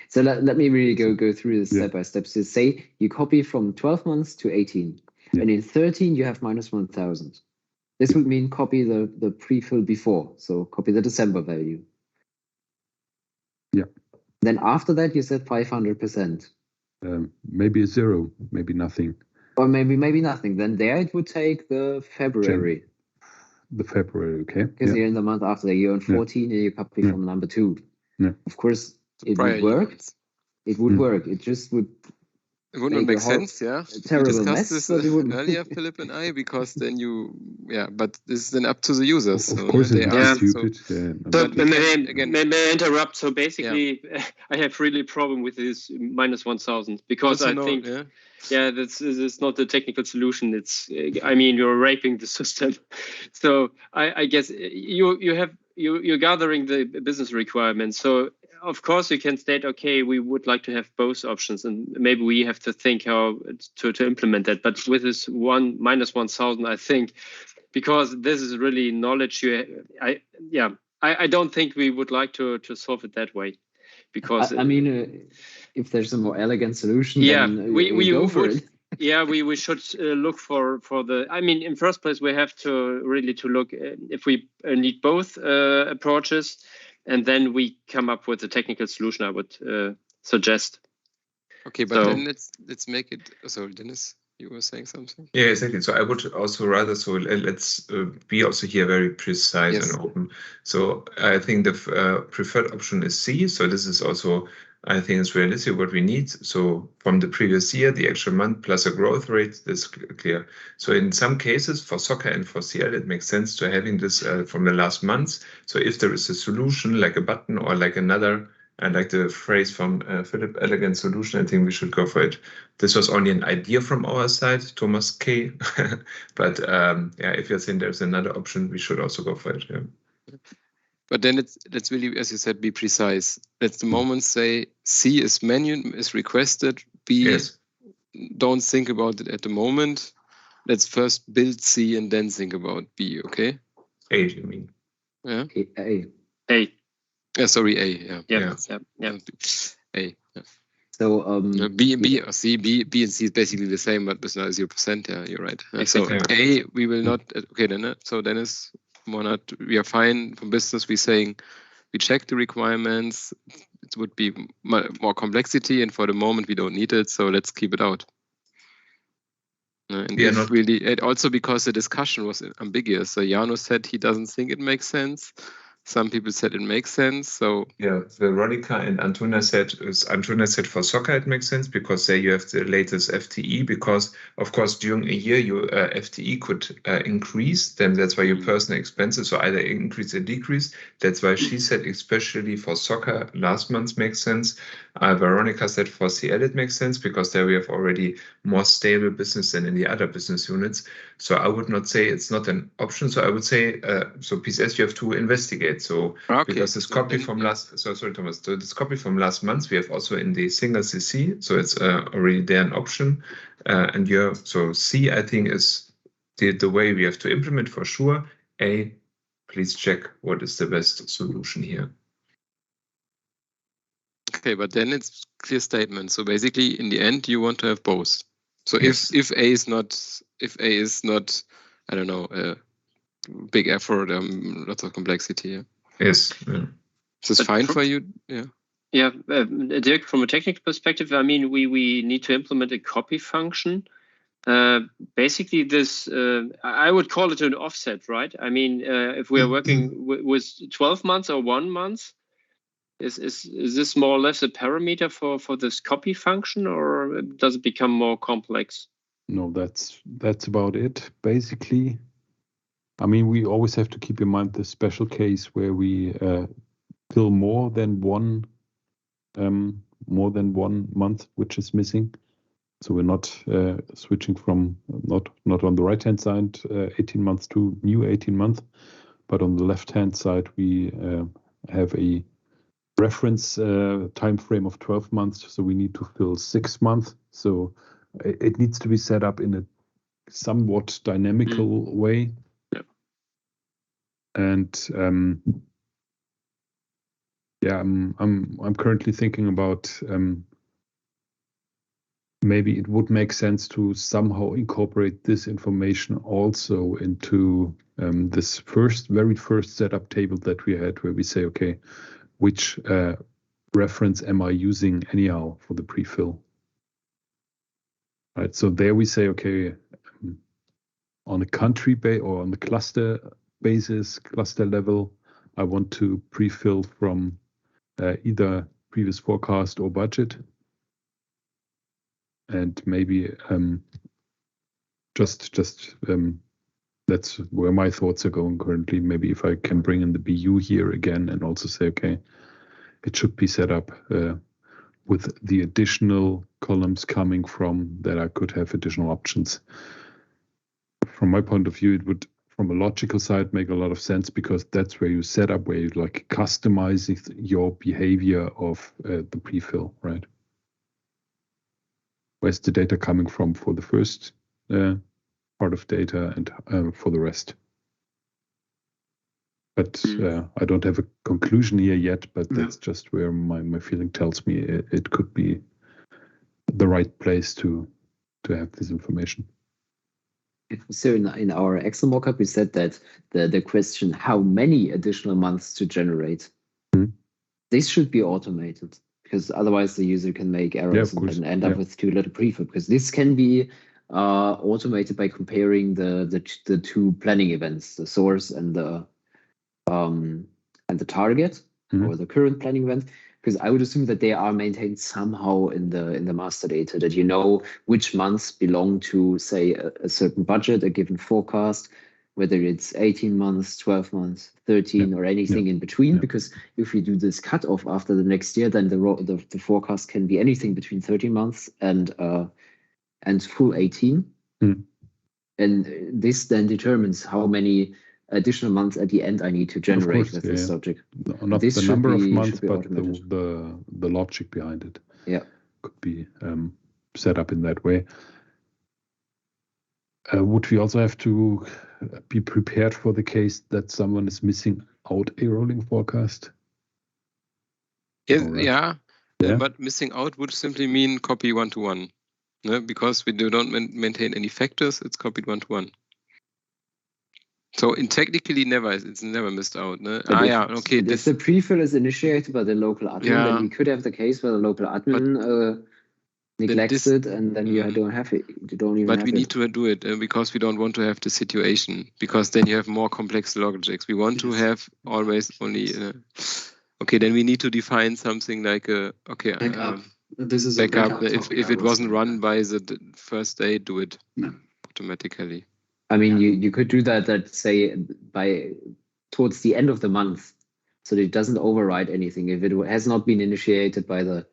Speaker 1: So let me really go through this step by step. So say you copy from 12 months to 18, and in 13 you have minus 1000. This would mean copy the pre-fill before, so copy the December value.
Speaker 2: Yeah.
Speaker 1: Then after that, you said 500%.
Speaker 2: Maybe a 0, maybe nothing.
Speaker 1: Or maybe nothing. Then there it would take the February.
Speaker 2: The February, okay.
Speaker 1: Because you're in the month after that. You're on 14 and you copy from number 2.
Speaker 2: Yeah.
Speaker 1: Of course, it would work. It would work. It just would.
Speaker 3: It would not make sense, yeah.
Speaker 1: Terrible
Speaker 3: we discussed
Speaker 1: mess,
Speaker 3: this earlier, Philip and I, because then but this is then up to the users.
Speaker 2: Of course, it's stupid.
Speaker 5: May I interrupt? So basically, I have really a problem with this -1000 because I think, this is not the technical solution. It's, I mean, you're raping the system. So I guess you're gathering the business requirements. So of course you can state, okay, we would like to have both options, and maybe we have to think how to implement that. But with this -1000, I think, because this is really knowledge, I don't think we would like to solve it that way, because
Speaker 1: I mean, if there's a more elegant solution, then we go for it.
Speaker 5: Yeah, we should look for the. I mean, in first place, we have to really look if we need both approaches, and then we come up with a technical solution. I would suggest.
Speaker 3: Okay, but then let's make it. Sorry, Dennis, you were saying something.
Speaker 7: Yeah, exactly. So I would also rather let's be also here very precise and open. So I think the preferred option is C. So this is also, I think it's realistic what we need. So from the previous year, the actual month plus a growth rate, this is clear. So in some cases for soccer and for CL, it makes sense to having this from the last months. So if there is a solution like a button or like another, and like the phrase from Philip, elegant solution, I think we should go for it. This was only an idea from our side, Thomas K. But if you're saying there's another option, we should also go for it. Yeah.
Speaker 3: But then let's really, as you said, be precise. Let's the moment say C is menu is requested. B, don't think about it at the moment. Let's first build C and then think about B. Okay.
Speaker 7: A, you mean?
Speaker 3: Yeah.
Speaker 5: A.
Speaker 3: Yeah, sorry, A. Yeah. A. Yeah.
Speaker 1: So
Speaker 3: B or C, B and C is basically the same, but with now 0%. Yeah, you're right.
Speaker 5: Exactly.
Speaker 3: So A, we will not. Okay, then. So Dennis, we are fine from business. We're saying we check the requirements. It would be more complexity, and for the moment we don't need it. So let's keep it out. And really, also because the discussion was ambiguous. So Jano said he doesn't think it makes sense. Some people said it makes sense. So
Speaker 7: Veronica and Antuna said for soccer it makes sense because there you have the latest FTE. Because of course during a year your FTE could increase. Then that's why your personal expenses so either increase or decrease. That's why she said especially for soccer last month makes sense. Veronica said for CL it makes sense because there we have already more stable business than in the other business units. So I would not say it's not an option. So I would say so PCS you have to investigate. So because this copy from last, sorry Thomas, so this copy from last month we have also in the single CC, so it's already there an option, and so C I think is the way we have to implement for sure. A, please check what is the best solution here.
Speaker 3: Okay, but then it's clear statement. So basically, in the end, you want to have both. So if A is not, I don't know. Big effort, lots of complexity. Yeah.
Speaker 7: Yes.
Speaker 3: Yeah. Is this fine for you? Yeah.
Speaker 5: Yeah, Dirk, from a technical perspective, I mean, we need to implement a copy function. Basically, this I would call it an offset, right? I mean, if we are working with 12 months or 1 month, is this more or less a parameter for this copy function, or does it become more complex?
Speaker 2: No, that's about it, basically. I mean, we always have to keep in mind the special case where we fill more than one month, which is missing. So we're not switching from not on the right hand side 18 months to new 18 months, but on the left hand side we have a reference time frame of 12 months. So we need to fill 6 months. So it needs to be set up in a somewhat dynamical way. And I'm currently thinking about maybe it would make sense to somehow incorporate this information also into this very first setup table that we had, where we say, okay, which reference am I using anyhow for the prefill? Right. So there we say, okay, on a country base or on the cluster basis, cluster level, I want to prefill from either previous forecast or budget. And maybe that's where my thoughts are going currently. Maybe if I can bring in the BU here again and also say, okay, it should be set up with the additional columns coming from that I could have additional options. From my point of view, it would, from a logical side, make a lot of sense, because that's where you set up, where you like customizing your behavior of the prefill, right? Where's the data coming from for the first part of data and for the rest? But I don't have a conclusion here yet, but that's just where my feeling tells me it could be the right place to have this information.
Speaker 1: So in our Excel mockup, we said that the question, how many additional months to generate, this should be automated, because otherwise the user can make errors and then end up with too little prefill, because this can be automated by comparing the two planning events, the source and the target or the current planning event, because I would assume that they are maintained somehow in the master data, that you know which months belong to, say, a certain budget, a given forecast, whether it's 18 months, 12 months, 13 or anything in between, because if we do this cutoff after the next year, then the forecast can be anything between 13 months and full 18. And this then determines how many additional months at the end I need to generate with this subject.
Speaker 2: Not this the number of months, but the logic behind it.
Speaker 1: Yeah,
Speaker 2: could be set up in that way. Would we also have to be prepared for the case that someone is missing out a rolling forecast?
Speaker 3: Yes, but missing out would simply mean copy 1-to-1. No? Because we don't maintain any factors, it's copied 1-to-1. So technically it's never missed out. No?
Speaker 1: If the prefill is initiated by the local admin, then we could have the case where the local admin neglects it, and then you don't have it. You don't even.
Speaker 3: But we need to do it because we don't want to have the situation, because then you have more complex logics. We want to have always only. Then we need to define something like
Speaker 6: backup. This is
Speaker 3: backup. If it wasn't run by the first day, do it automatically.
Speaker 1: I mean, you could do that, say, towards the end of the month, so that it doesn't override anything. If it has not been initiated by the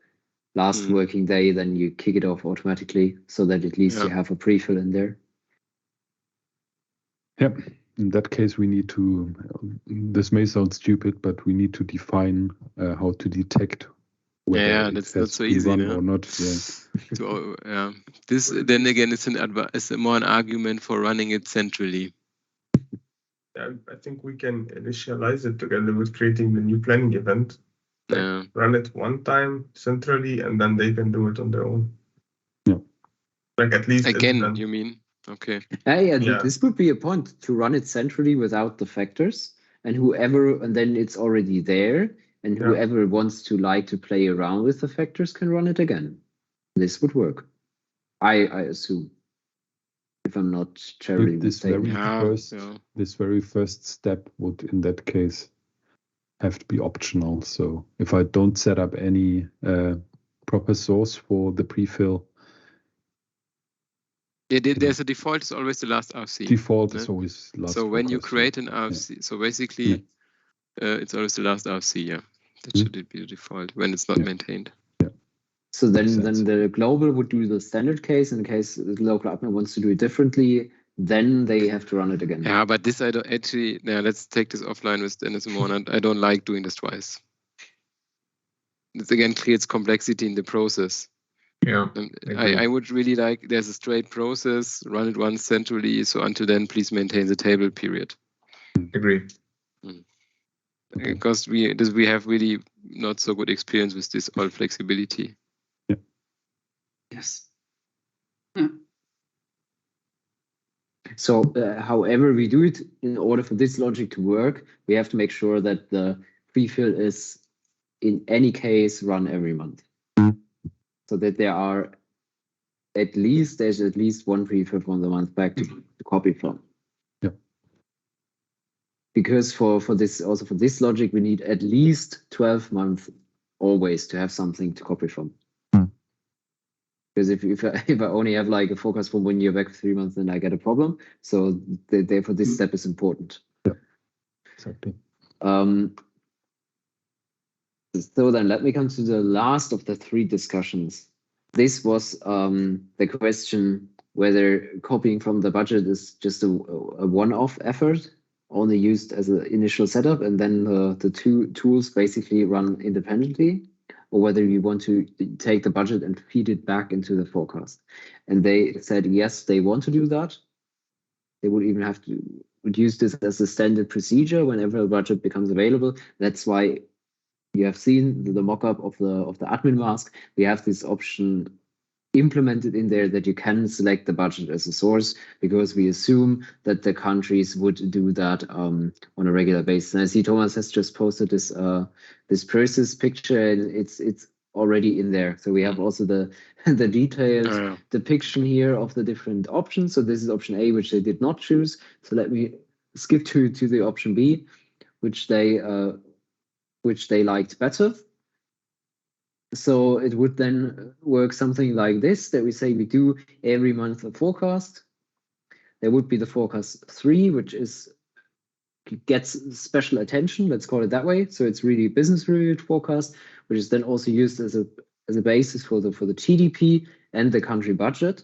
Speaker 1: last working day, then you kick it off automatically, so that at least you have a prefill in there.
Speaker 2: Yep. In that case, we need to, this may sound stupid, but we need to define how to detect whether
Speaker 3: that's not so easy,
Speaker 2: or not.
Speaker 3: This then again it's more an argument for running it centrally.
Speaker 4: I think we can initialize it together with creating the new planning event. Run it one time centrally, and then they can do it on their own. Like at least
Speaker 3: again, you mean? Okay.
Speaker 1: This would be a point, to run it centrally without the factors, and then it's already there. And whoever wants to play around with the factors can run it again. This would work, I assume, if I'm not terribly mistaken.
Speaker 2: This very first step would, in that case, have to be optional. So if I don't set up any proper source for the prefill,
Speaker 3: there's a default. Is always the last RFC.
Speaker 2: Default is always last.
Speaker 3: So when you create an RFC, so basically. It's always the last RFC, that should be the default when it's not maintained.
Speaker 1: So then the global would do the standard case. In case the local admin wants to do it differently, then they have to run it again.
Speaker 3: Yeah, but this I don't actually. Let's take this offline with Dennis and Mona. I don't like doing this twice. This again creates complexity in the process. I would really like, there's a straight process, run it once centrally. So until then, please maintain the table period.
Speaker 7: Agree.
Speaker 3: Because we have really not so good experience with this all flexibility.
Speaker 6: Yes.
Speaker 1: So however we do it, in order for this logic to work, we have to make sure that the prefill is in any case run every month. So that there's at least one prefill from the month back to copy from.
Speaker 2: Yeah.
Speaker 1: Because for this logic, we need at least 12 months always to have something to copy from. Because if I only have like a forecast from 1 year back 3 months, then I get a problem. So therefore this step is important.
Speaker 2: Yeah, exactly.
Speaker 1: So then let me come to the last of the 3 discussions. This was the question whether copying from the budget is just a one-off effort, only used as an initial setup, and then the 2 tools basically run independently, or whether you want to take the budget and feed it back into the forecast. And they said, yes, they want to do that. They would even have to use this as a standard procedure whenever a budget becomes available. That's why you have seen the mock-up of the admin mask. We have this option implemented in there that you can select the budget as a source, because we assume that the countries would do that on a regular basis. And I see Thomas has just posted this this process picture, and it's already in there. So we have also the detailed depiction here of the different options. So this is option A, which they did not choose. So let me skip to the option B, which they liked better. So it would then work something like this, that we say we do every month a forecast. There would be the forecast 3, which gets special attention, let's call it that way. So it's really a business related forecast, which is then also used as a basis for the GDP and the country budget.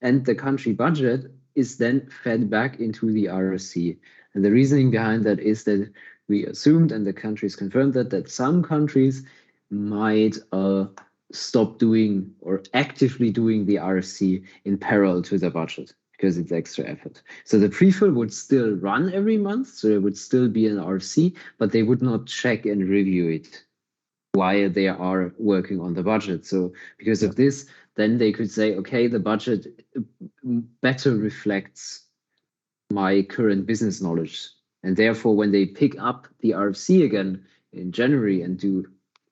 Speaker 1: And the country budget is then fed back into the RFC. And the reasoning behind that is that we assumed, and the countries confirmed that some countries might stop doing or actively doing the RFC in parallel to the budget, because it's extra effort. So the prefill would still run every month, so there would still be an RFC, but they would not check and review it while they are working on the budget. So because of this, then they could say, okay, the budget better reflects my current business knowledge. And therefore, when they pick up the RFC again in January and do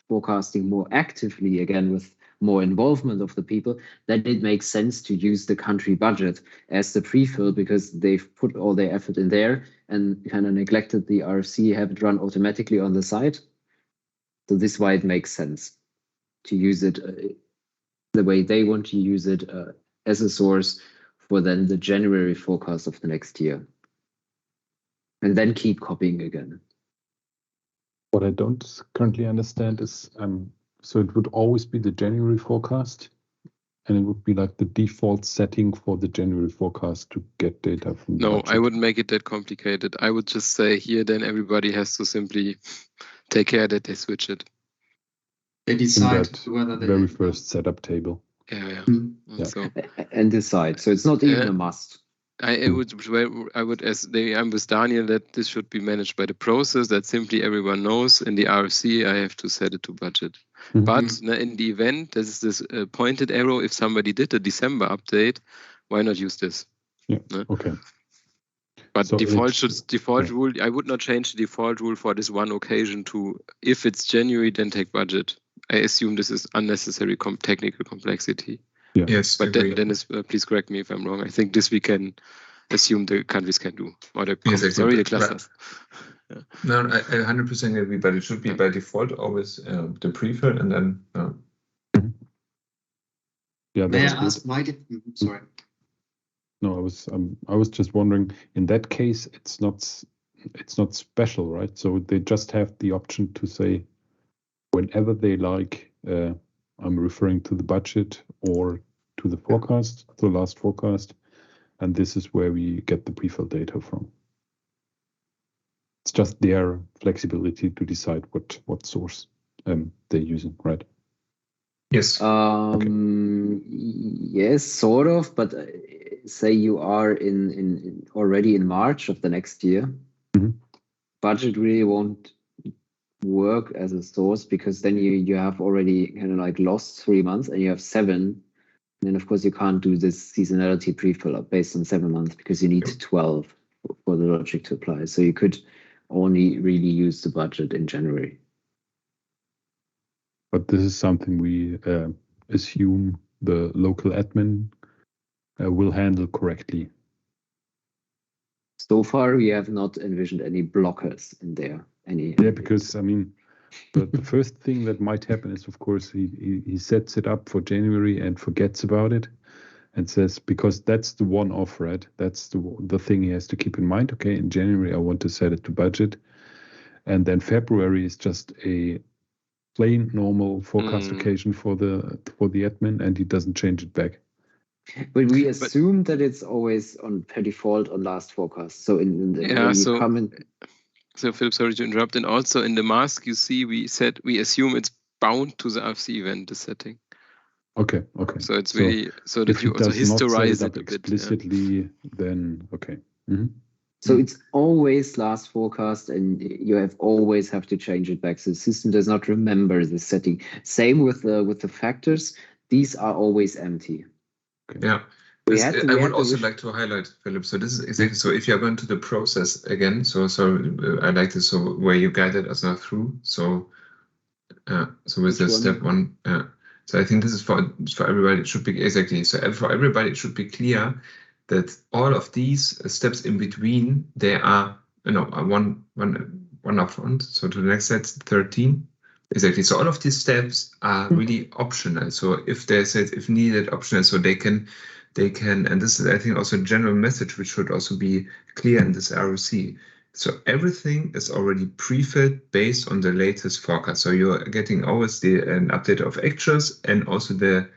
Speaker 1: forecasting more actively again with more involvement of the people, then it makes sense to use the country budget as the prefill, because they've put all their effort in there and kind of neglected the RFC, have it run automatically on the side. So this is why it makes sense to use it the way they want to use it as a source for then the January forecast of the next year. And then keep copying again.
Speaker 2: What I don't currently understand is, so it would always be the January forecast, and it would be like the default setting for the January forecast to get data from the budget.
Speaker 3: I wouldn't make it that complicated. I would just say here, then everybody has to simply take care that they switch it.
Speaker 6: They decide whether they
Speaker 2: very first setup table.
Speaker 3: Yeah. So,
Speaker 1: and decide. So it's not even a must.
Speaker 3: I would, as I'm with Daniel, that this should be managed by the process, that simply everyone knows in the RFC I have to set it to budget. But in the event, this is this pointed arrow, if somebody did a December update, why not use this?
Speaker 2: Yeah. Okay.
Speaker 3: But so default rule, I would not change the default rule for this one occasion to, if it's January, then take budget. I assume this is unnecessary technical complexity.
Speaker 2: Yeah.
Speaker 7: Yes,
Speaker 3: but Dennis, please correct me if I'm wrong. I think this we can assume the countries can do, or the the clusters.
Speaker 7: Right. No, I 100% agree, but it should be by default always the prefill, and then.
Speaker 6: May I ask why did? Sorry.
Speaker 2: No, I was just wondering. In that case, it's not special, right? So they just have the option to say, whenever they like. I'm referring to the budget or to the forecast, the last forecast, and this is where we get the prefill data from. It's just their flexibility to decide what source they're using, right?
Speaker 7: Yes.
Speaker 1: Yes, sort of. But say you are in already in March of the next year, budget really won't work as a source, because then you have already kind of like lost 3 months and you have 7 And then of course you can't do this seasonality pre-fill based on 7 months because you need 12 for the logic to apply. So you could only really use the budget in January.
Speaker 2: But this is something we assume the local admin will handle correctly.
Speaker 1: So far, we have not envisioned any blockers in there.
Speaker 2: Yeah, because I mean, the first thing that might happen is, of course, he sets it up for January and forgets about it, and says, because that's the one-off, right? That's the thing he has to keep in mind. Okay, in January I want to set it to budget, and then February is just a plain normal forecast occasion for the admin, and he doesn't change it back.
Speaker 1: But we assume that it's always per default on last forecast. So
Speaker 3: So Philip, sorry to interrupt. And also in the mask, you see, we assume it's bound to the RFC event, the setting.
Speaker 2: Okay.
Speaker 3: So it's really so that you also historize it a bit
Speaker 2: explicitly. Then okay.
Speaker 1: So it's always last forecast, and you always have to change it back. So the system does not remember the setting. Same with the factors; these are always empty.
Speaker 7: Okay. Yeah. I would also like to highlight, Philip. So this is exactly so. If you're going to the process again, so I like this. So where you guided us now through. So with the step 1. So I think this is for everybody. It should be exactly so. For everybody, it should be clear that all of these steps in between, they are one up front. So to the next slide, 13. Exactly. So all of these steps are really optional. So if needed, optional, so they can, and this is I think also a general message which should also be clear in this RFC. So everything is already pre-filled based on the latest forecast. So you're getting always an update of actuals, and also the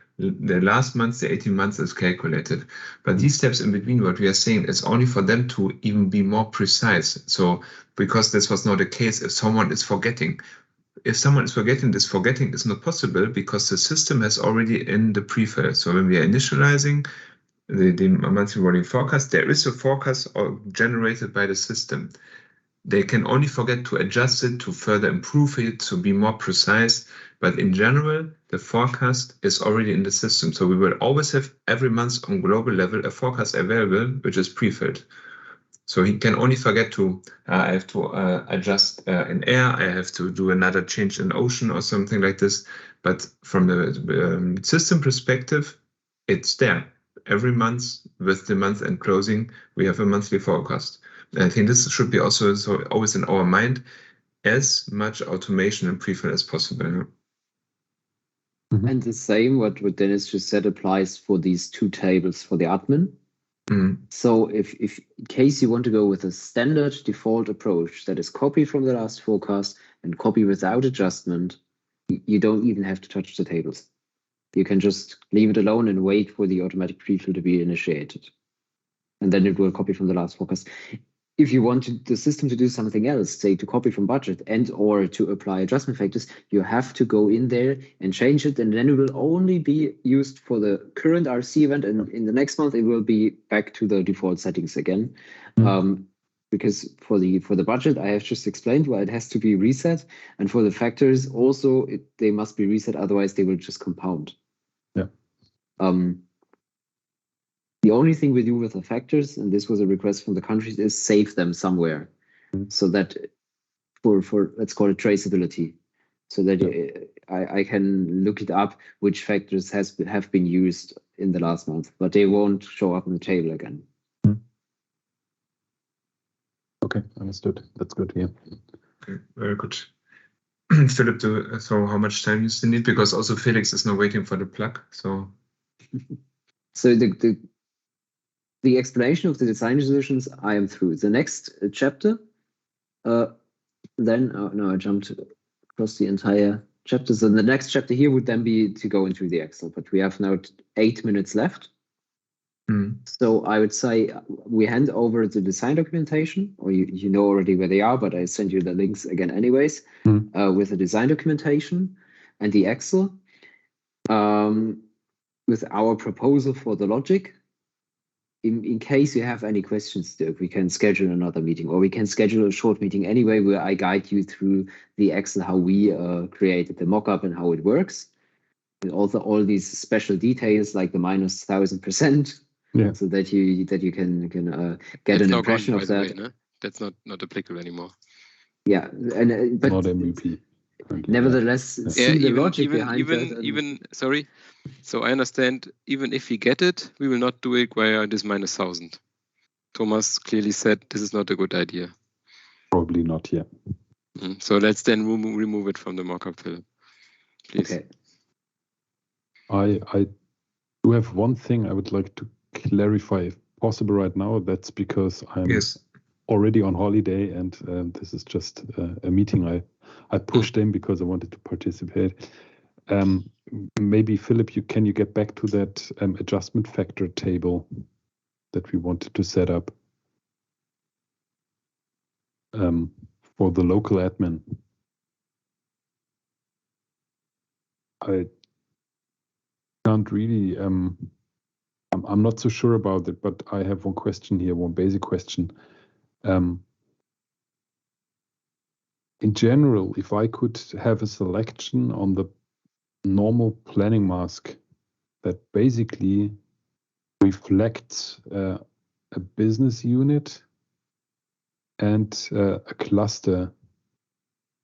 Speaker 7: last month, the 18 months is calculated. But these steps in between, what we are saying is only for them to even be more precise. So because this was not the case if someone is forgetting. If someone is forgetting, this forgetting is not possible because the system has already in the pre-fill. So when we are initializing the monthly rolling forecast, there is a forecast generated by the system. They can only forget to adjust it, to further improve it, to be more precise. But in general, the forecast is already in the system. So we will always have every month on global level a forecast available, which is pre-filled. So he can only forget to, I have to adjust in air, I have to do another change in ocean or something like this. But from the system perspective, it's there. Every month with the month end closing, we have a monthly forecast. And I think this should be also always in our mind, as much automation and pre-fill as possible.
Speaker 1: And the same, what Dennis just said, applies for these 2 tables for the admin. So if in case you want to go with a standard default approach that is copy from the last forecast and copy without adjustment, you don't even have to touch the tables. You can just leave it alone and wait for the automatic pre-fill to be initiated. And then it will copy from the last forecast. If you want the system to do something else, say to copy from budget and or to apply adjustment factors, you have to go in there and change it, and then it will only be used for the current RFC event, and in the next month it will be back to the default settings again. Because for the budget, I have just explained why it has to be reset, and for the factors also they must be reset, otherwise they will just compound.
Speaker 2: Yeah.
Speaker 1: The only thing we do with the factors, and this was a request from the countries, is save them somewhere, so that for let's call it traceability, so that I can look it up which factors have been used in the last month, but they won't show up on the table again.
Speaker 2: Okay, understood. That's good. Yeah.
Speaker 7: Okay, very good. Philip, so how much time you still need? Because also Felix is now waiting for the plug. So
Speaker 1: the explanation of the design decisions, I am through. The next chapter, then I jumped across the entire chapter. So the next chapter here would then be to go into the Excel, but we have now 8 minutes left. So I would say we hand over the design documentation, or you know already where they are, but I send you the links again anyways, with the design documentation and the Excel, with our proposal for the logic. In case you have any questions, Dirk, we can schedule another meeting, or we can schedule a short meeting anyway where I guide you through the Excel, how we created the mockup and how it works. with all these special details like the minus 1000%, so that you can get an impression of that.
Speaker 3: Way, no? That's not applicable anymore.
Speaker 1: Yeah, and but
Speaker 2: not MVP.
Speaker 1: Nevertheless, see the logic behind that.
Speaker 3: Even sorry. So I understand. Even if we get it, we will not do it via this minus 1000. Thomas clearly said this is not a good idea.
Speaker 2: Probably not yet.
Speaker 3: So let's then remove it from the mock-up, Philip. Please.
Speaker 1: Okay.
Speaker 2: I do have one thing I would like to clarify, if possible, right now. That's because I'm already on holiday, and this is just a meeting I pushed in because I wanted to participate. Maybe Philip, can you get back to that adjustment factor table that we wanted to set up for the local admin? I can't really. I'm not so sure about it, but I have one question here, one basic question. In general, if I could have a selection on the normal planning mask that basically reflects a business unit and a cluster,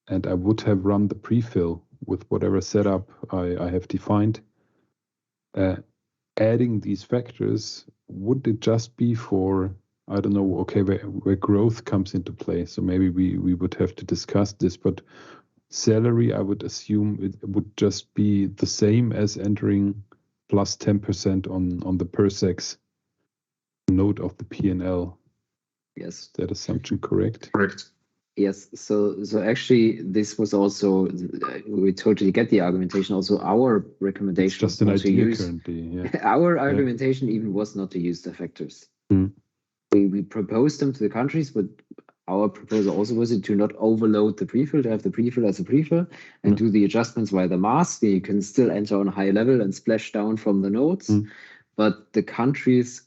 Speaker 2: and I would have run the pre-fill with whatever setup I have defined, adding these factors, would it just be for, I don't know, okay, where growth comes into play? So maybe we would have to discuss this, but salary, I would assume it would just be the same as entering plus 10% on the PERSEX note of the P&L.
Speaker 1: Yes.
Speaker 2: Is that assumption correct?
Speaker 7: Correct.
Speaker 1: Yes. So actually, this was also, we totally get the argumentation. Also, our recommendation
Speaker 2: it's just an idea currently. Yeah.
Speaker 1: Our argumentation even was not to use the factors. We proposed them to the countries, but our proposal also was to not overload the pre-fill, to have the pre-fill as a pre-fill and do the adjustments via the mask. You can still enter on a high level and splash down from the nodes. But the countries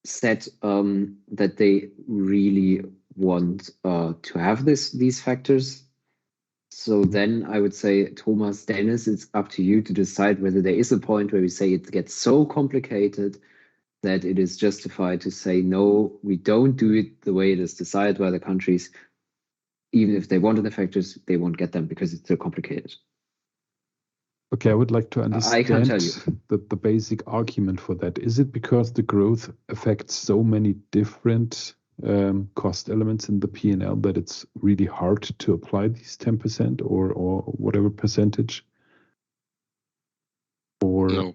Speaker 1: said that they really want to have these factors. So then I would say, Thomas, Dennis, it's up to you to decide whether there is a point where we say it gets so complicated that it is justified to say, no, we don't do it the way it is decided by the countries. Even if they wanted the factors, they won't get them because it's so complicated.
Speaker 2: Okay, I would like to understand
Speaker 1: I can't tell you.
Speaker 2: the basic argument for that. Is it because the growth affects so many different cost elements in the P&L that it's really hard to apply these 10% or whatever percentage? Or
Speaker 3: no,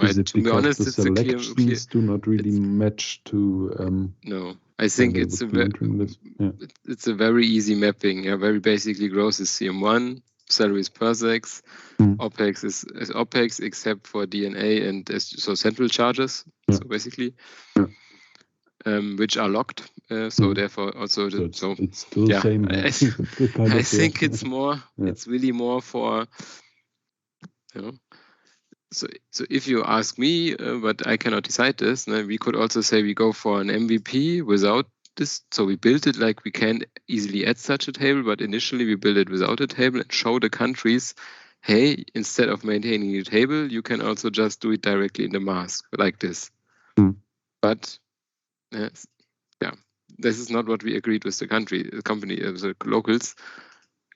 Speaker 2: is it because be honest, the selections do not really match to?
Speaker 3: No, I think it's a very easy mapping. Yeah, very basically, growth is CM1, salary is PERSEX, OPEX is OPEX except for DNA and so central charges. So basically. Which are locked, so therefore also
Speaker 2: it's still the same.
Speaker 3: I think it's more. It's really more for, you know. So if you ask me, but I cannot decide this. We could also say we go for an MVP without this. So we built it like we can easily add such a table, but initially we build it without a table and show the countries, hey, instead of maintaining a table, you can also just do it directly in the mask like this. But this is not what we agreed with the company, the locals,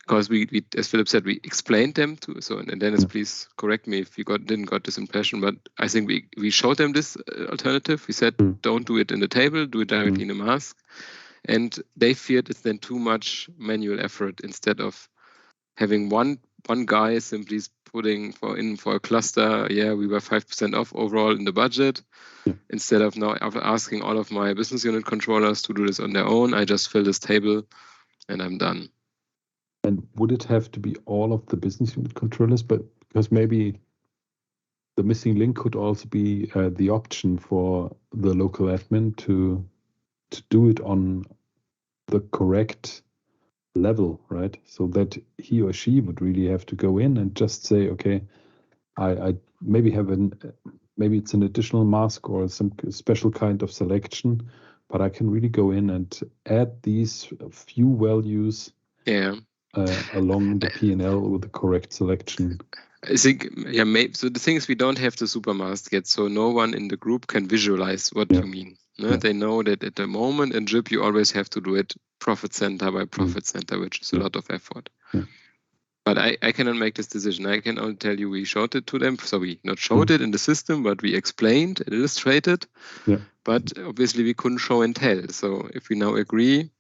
Speaker 3: because we, as Philip said, we explained them to. So, and Dennis, please correct me if you didn't got this impression, but I think we showed them this alternative. We said, don't do it in the table, do it directly in the mask, and they feared it's then too much manual effort instead of having one guy simply putting for a cluster. Yeah, we were 5% off overall in the budget. Instead of now asking all of my business unit controllers to do this on their own, I just fill this table and I'm done.
Speaker 2: And would it have to be all of the business unit controllers? But because maybe the missing link could also be the option for the local admin to do it on the correct level, right? So that he or she would really have to go in and just say, okay, I maybe have maybe it's an additional mask or some special kind of selection, but I can really go in and add these few values along the P&L with the correct selection.
Speaker 3: I think, yeah, maybe. So the thing is, we don't have the supermask yet, so no one in the group can visualize what you mean. No? They know that at the moment in GIP, you always have to do it profit center by profit center, which is a lot of effort. But I cannot make this decision. I can only tell you we showed it to them. So we not showed it in the system, but we explained, illustrated. But obviously we couldn't show and tell. So if we now agree,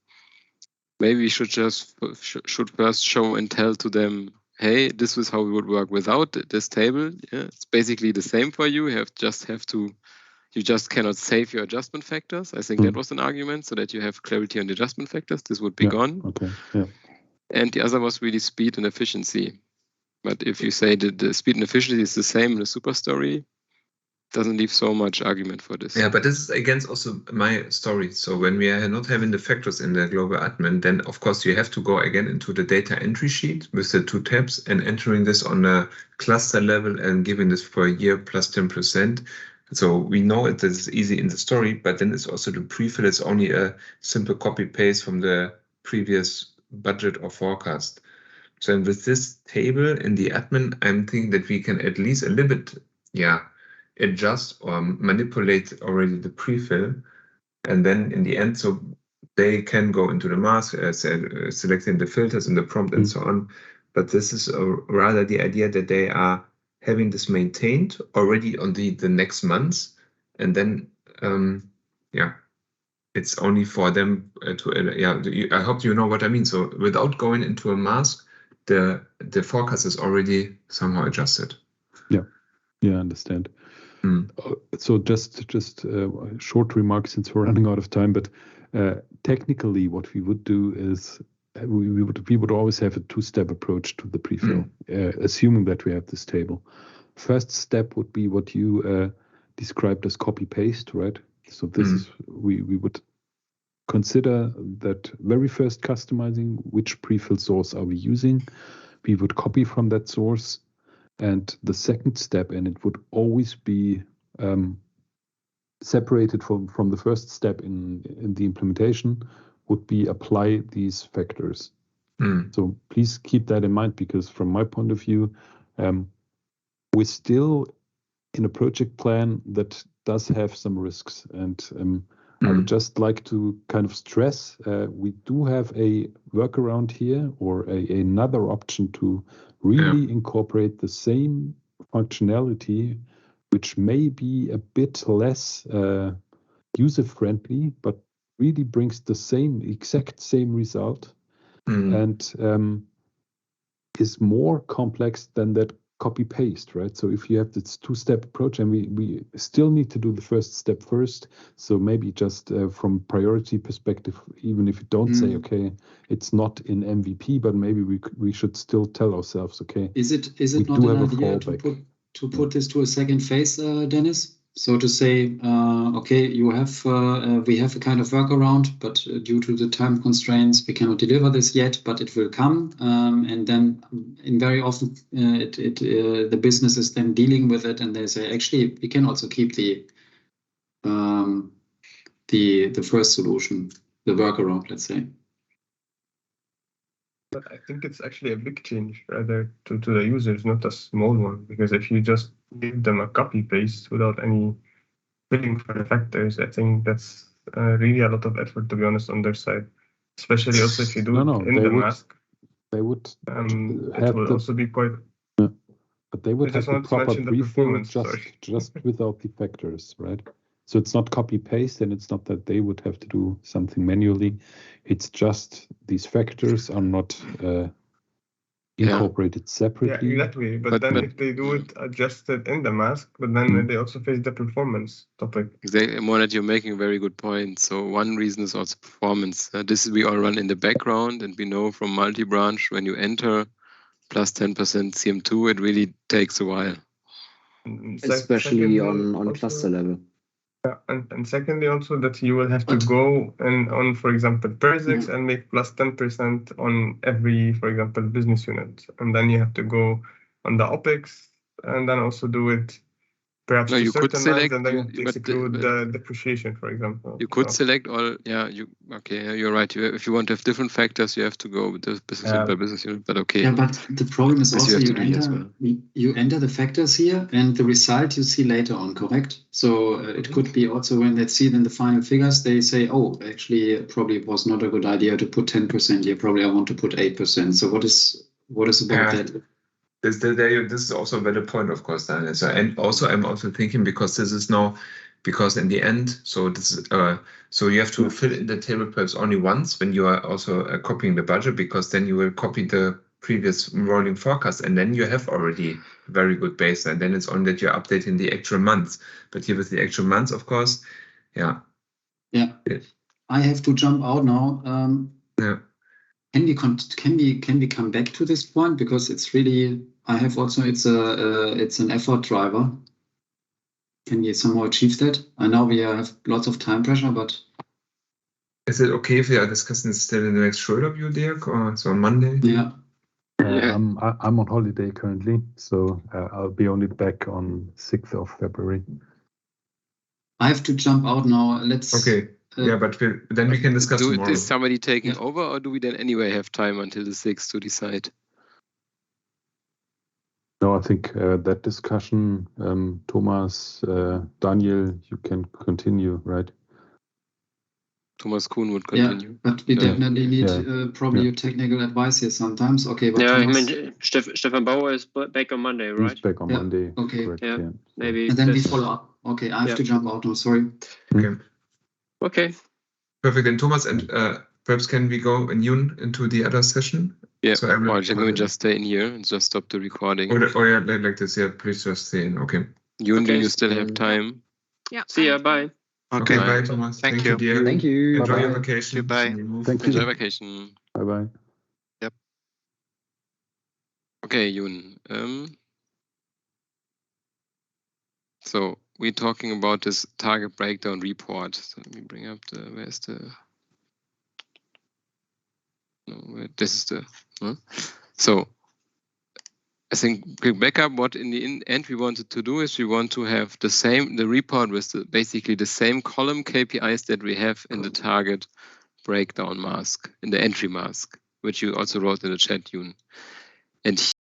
Speaker 3: maybe we should first show and tell to them, hey, this is how we would work without this table. Yeah, it's basically the same for you. You just cannot save your adjustment factors. I think that was an argument, so that you have clarity on the adjustment factors. This would be gone.
Speaker 2: Okay. Yeah.
Speaker 3: And the other was really speed and efficiency. But if you say that the speed and efficiency is the same in the super story, doesn't leave so much argument for this.
Speaker 7: Yeah, but this is against also my story. So when we are not having the factors in the global admin, then of course you have to go again into the data entry sheet with the 2 tabs and entering this on a cluster level and giving this for a year plus 10%. So we know it is easy in the story, but then it's also the pre-fill. It's only a simple copy paste from the previous budget or forecast. So with this table in the admin, I'm thinking that we can at least a little bit, adjust or manipulate already the pre-fill, and then in the end, so they can go into the mask, selecting the filters in the prompt and so on. But this is rather the idea that they are having this maintained already on the next months, and then it's only for them to I hope you know what I mean. So without going into a mask, the forecast is already somehow adjusted.
Speaker 2: Yeah, I understand. So just short remarks since we're running out of time, but technically what we would do is we would always have a 2-step approach to the prefill, assuming that we have this table. First step would be what you described as copy paste, right? So this is we would consider that very first customizing, which prefill source are we using? We would copy from that source. And the second step, and it would always be separated from the first step in the implementation, would be apply these factors. So please keep that in mind, because from my point of view, we're still in a project plan that does have some risks. And I would just like to kind of stress, we do have a workaround here, or another option to really incorporate the same functionality, which may be a bit less user-friendly, but really brings the exact same result, and is more complex than that copy-paste, right? So if you have this 2-step approach, and we still need to do the first step first, so maybe just from priority perspective, even if you don't say, okay, it's not in MVP, but maybe we should still tell ourselves, okay,
Speaker 6: is it not an idea to put this to a second phase, Dennis? So to say, okay, we have a kind of workaround, but due to the time constraints, we cannot deliver this yet, but it will come. And then very often the business is then dealing with it, and they say, actually, we can also keep the first solution, the workaround, let's say.
Speaker 4: But I think it's actually a big change rather to the users, not a small one, because if you just give them a copy paste without any filling for the factors, I think that's really a lot of effort, to be honest, on their side. Especially also if you do it in the mask.
Speaker 2: They would
Speaker 4: it will also be quite.
Speaker 2: But they would have the proper prefill just without the factors, right? So it's not copy paste, and it's not that they would have to do something manually. It's just these factors are not incorporated separately.
Speaker 4: Yeah, exactly. But then if they do it adjusted in the mask, but then they also face the performance topic.
Speaker 3: Exactly, Monat, you're making a very good point. So one reason is also performance. This we all run in the background, and we know from multi-branch when you enter plus 10% CM2, it really takes a while.
Speaker 1: Especially on cluster level.
Speaker 4: Yeah, and secondly also that you will have to go on, for example, Persix and make plus 10% on every, for example, business unit. And then you have to go on the OPEX and then also do it perhaps
Speaker 3: No,
Speaker 4: to
Speaker 3: you could
Speaker 4: certain
Speaker 3: select,
Speaker 4: lines, and then
Speaker 3: but
Speaker 4: exclude the depreciation, for example.
Speaker 3: You could
Speaker 4: So,
Speaker 3: select all. Yeah, you're right. If you want to have different factors, you have to go with the business unit by business unit. But okay.
Speaker 6: Yeah, but the problem is
Speaker 3: This
Speaker 6: also
Speaker 3: you have to do as well.
Speaker 6: you enter the factors here, and the result you see later on, correct? So it could be also when they see then the final figures, they say, oh, actually, it probably was not a good idea to put 10% here. Probably I want to put 8%. So what is about that?
Speaker 7: This is also a valid point, of course, Daniel. So, and also I'm also thinking, because this is now, because in the end, so this is so you have to fill in the table perhaps only once when you are also copying the budget, because then you will copy the previous rolling forecast, and then you have already very good base, and then it's only that you're updating the actual months. But here with the actual months, of course, yeah.
Speaker 6: I have to jump out now.
Speaker 7: Yeah.
Speaker 6: Can we come back to this point, because it's really, I have also, it's an effort driver. Can we somehow achieve that? I know we have lots of time pressure, but
Speaker 7: is it okay if we are discussing this still in the next Schroeder view, Dirk, or so on Monday?
Speaker 6: Yeah.
Speaker 2: I'm on holiday currently, so I'll be only back on 6th of February.
Speaker 6: I have to jump out now. Let's.
Speaker 7: Okay. Yeah, but then we can discuss tomorrow.
Speaker 3: Is somebody taking over, or do we then anyway have time until the 6th to decide?
Speaker 2: No, I think that discussion, Thomas, Daniel, you can continue, right?
Speaker 3: Thomas Kuhn would continue.
Speaker 6: Yeah, but we definitely need probably your technical advice here sometimes. Okay, but Thomas,
Speaker 5: I mean, Stefan Bauer is back on Monday, right?
Speaker 2: He's back on Monday.
Speaker 6: Okay.
Speaker 2: Correct,
Speaker 5: yeah. Maybe.
Speaker 6: And then we follow up. Okay, I have to jump out now. Sorry.
Speaker 5: Okay.
Speaker 7: Perfect. And Thomas, and perhaps can we go into the other session?
Speaker 3: Yeah. So let me just stay in here and just stop the recording.
Speaker 7: Like this. Yeah, please just stay in. Okay.
Speaker 3: Yoon, do you still have time?
Speaker 8: Yeah.
Speaker 5: See ya. Bye.
Speaker 7: Okay, bye, Thomas.
Speaker 9: Thank you.
Speaker 7: Dear.
Speaker 1: Thank you.
Speaker 7: Enjoy
Speaker 1: Bye-bye.
Speaker 7: your vacation.
Speaker 9: Goodbye.
Speaker 2: Thank you.
Speaker 3: Enjoy vacation.
Speaker 2: Bye-bye.
Speaker 9: Yep.
Speaker 3: Okay, Yoon. So we're talking about this target breakdown report. So let me bring up where's the... No, this is the... So I think quick backup, what in the end we wanted to do is we want to have the report with basically the same column KPIs that we have in the target breakdown mask, in the entry mask, which you also wrote in the chat, Yoon. And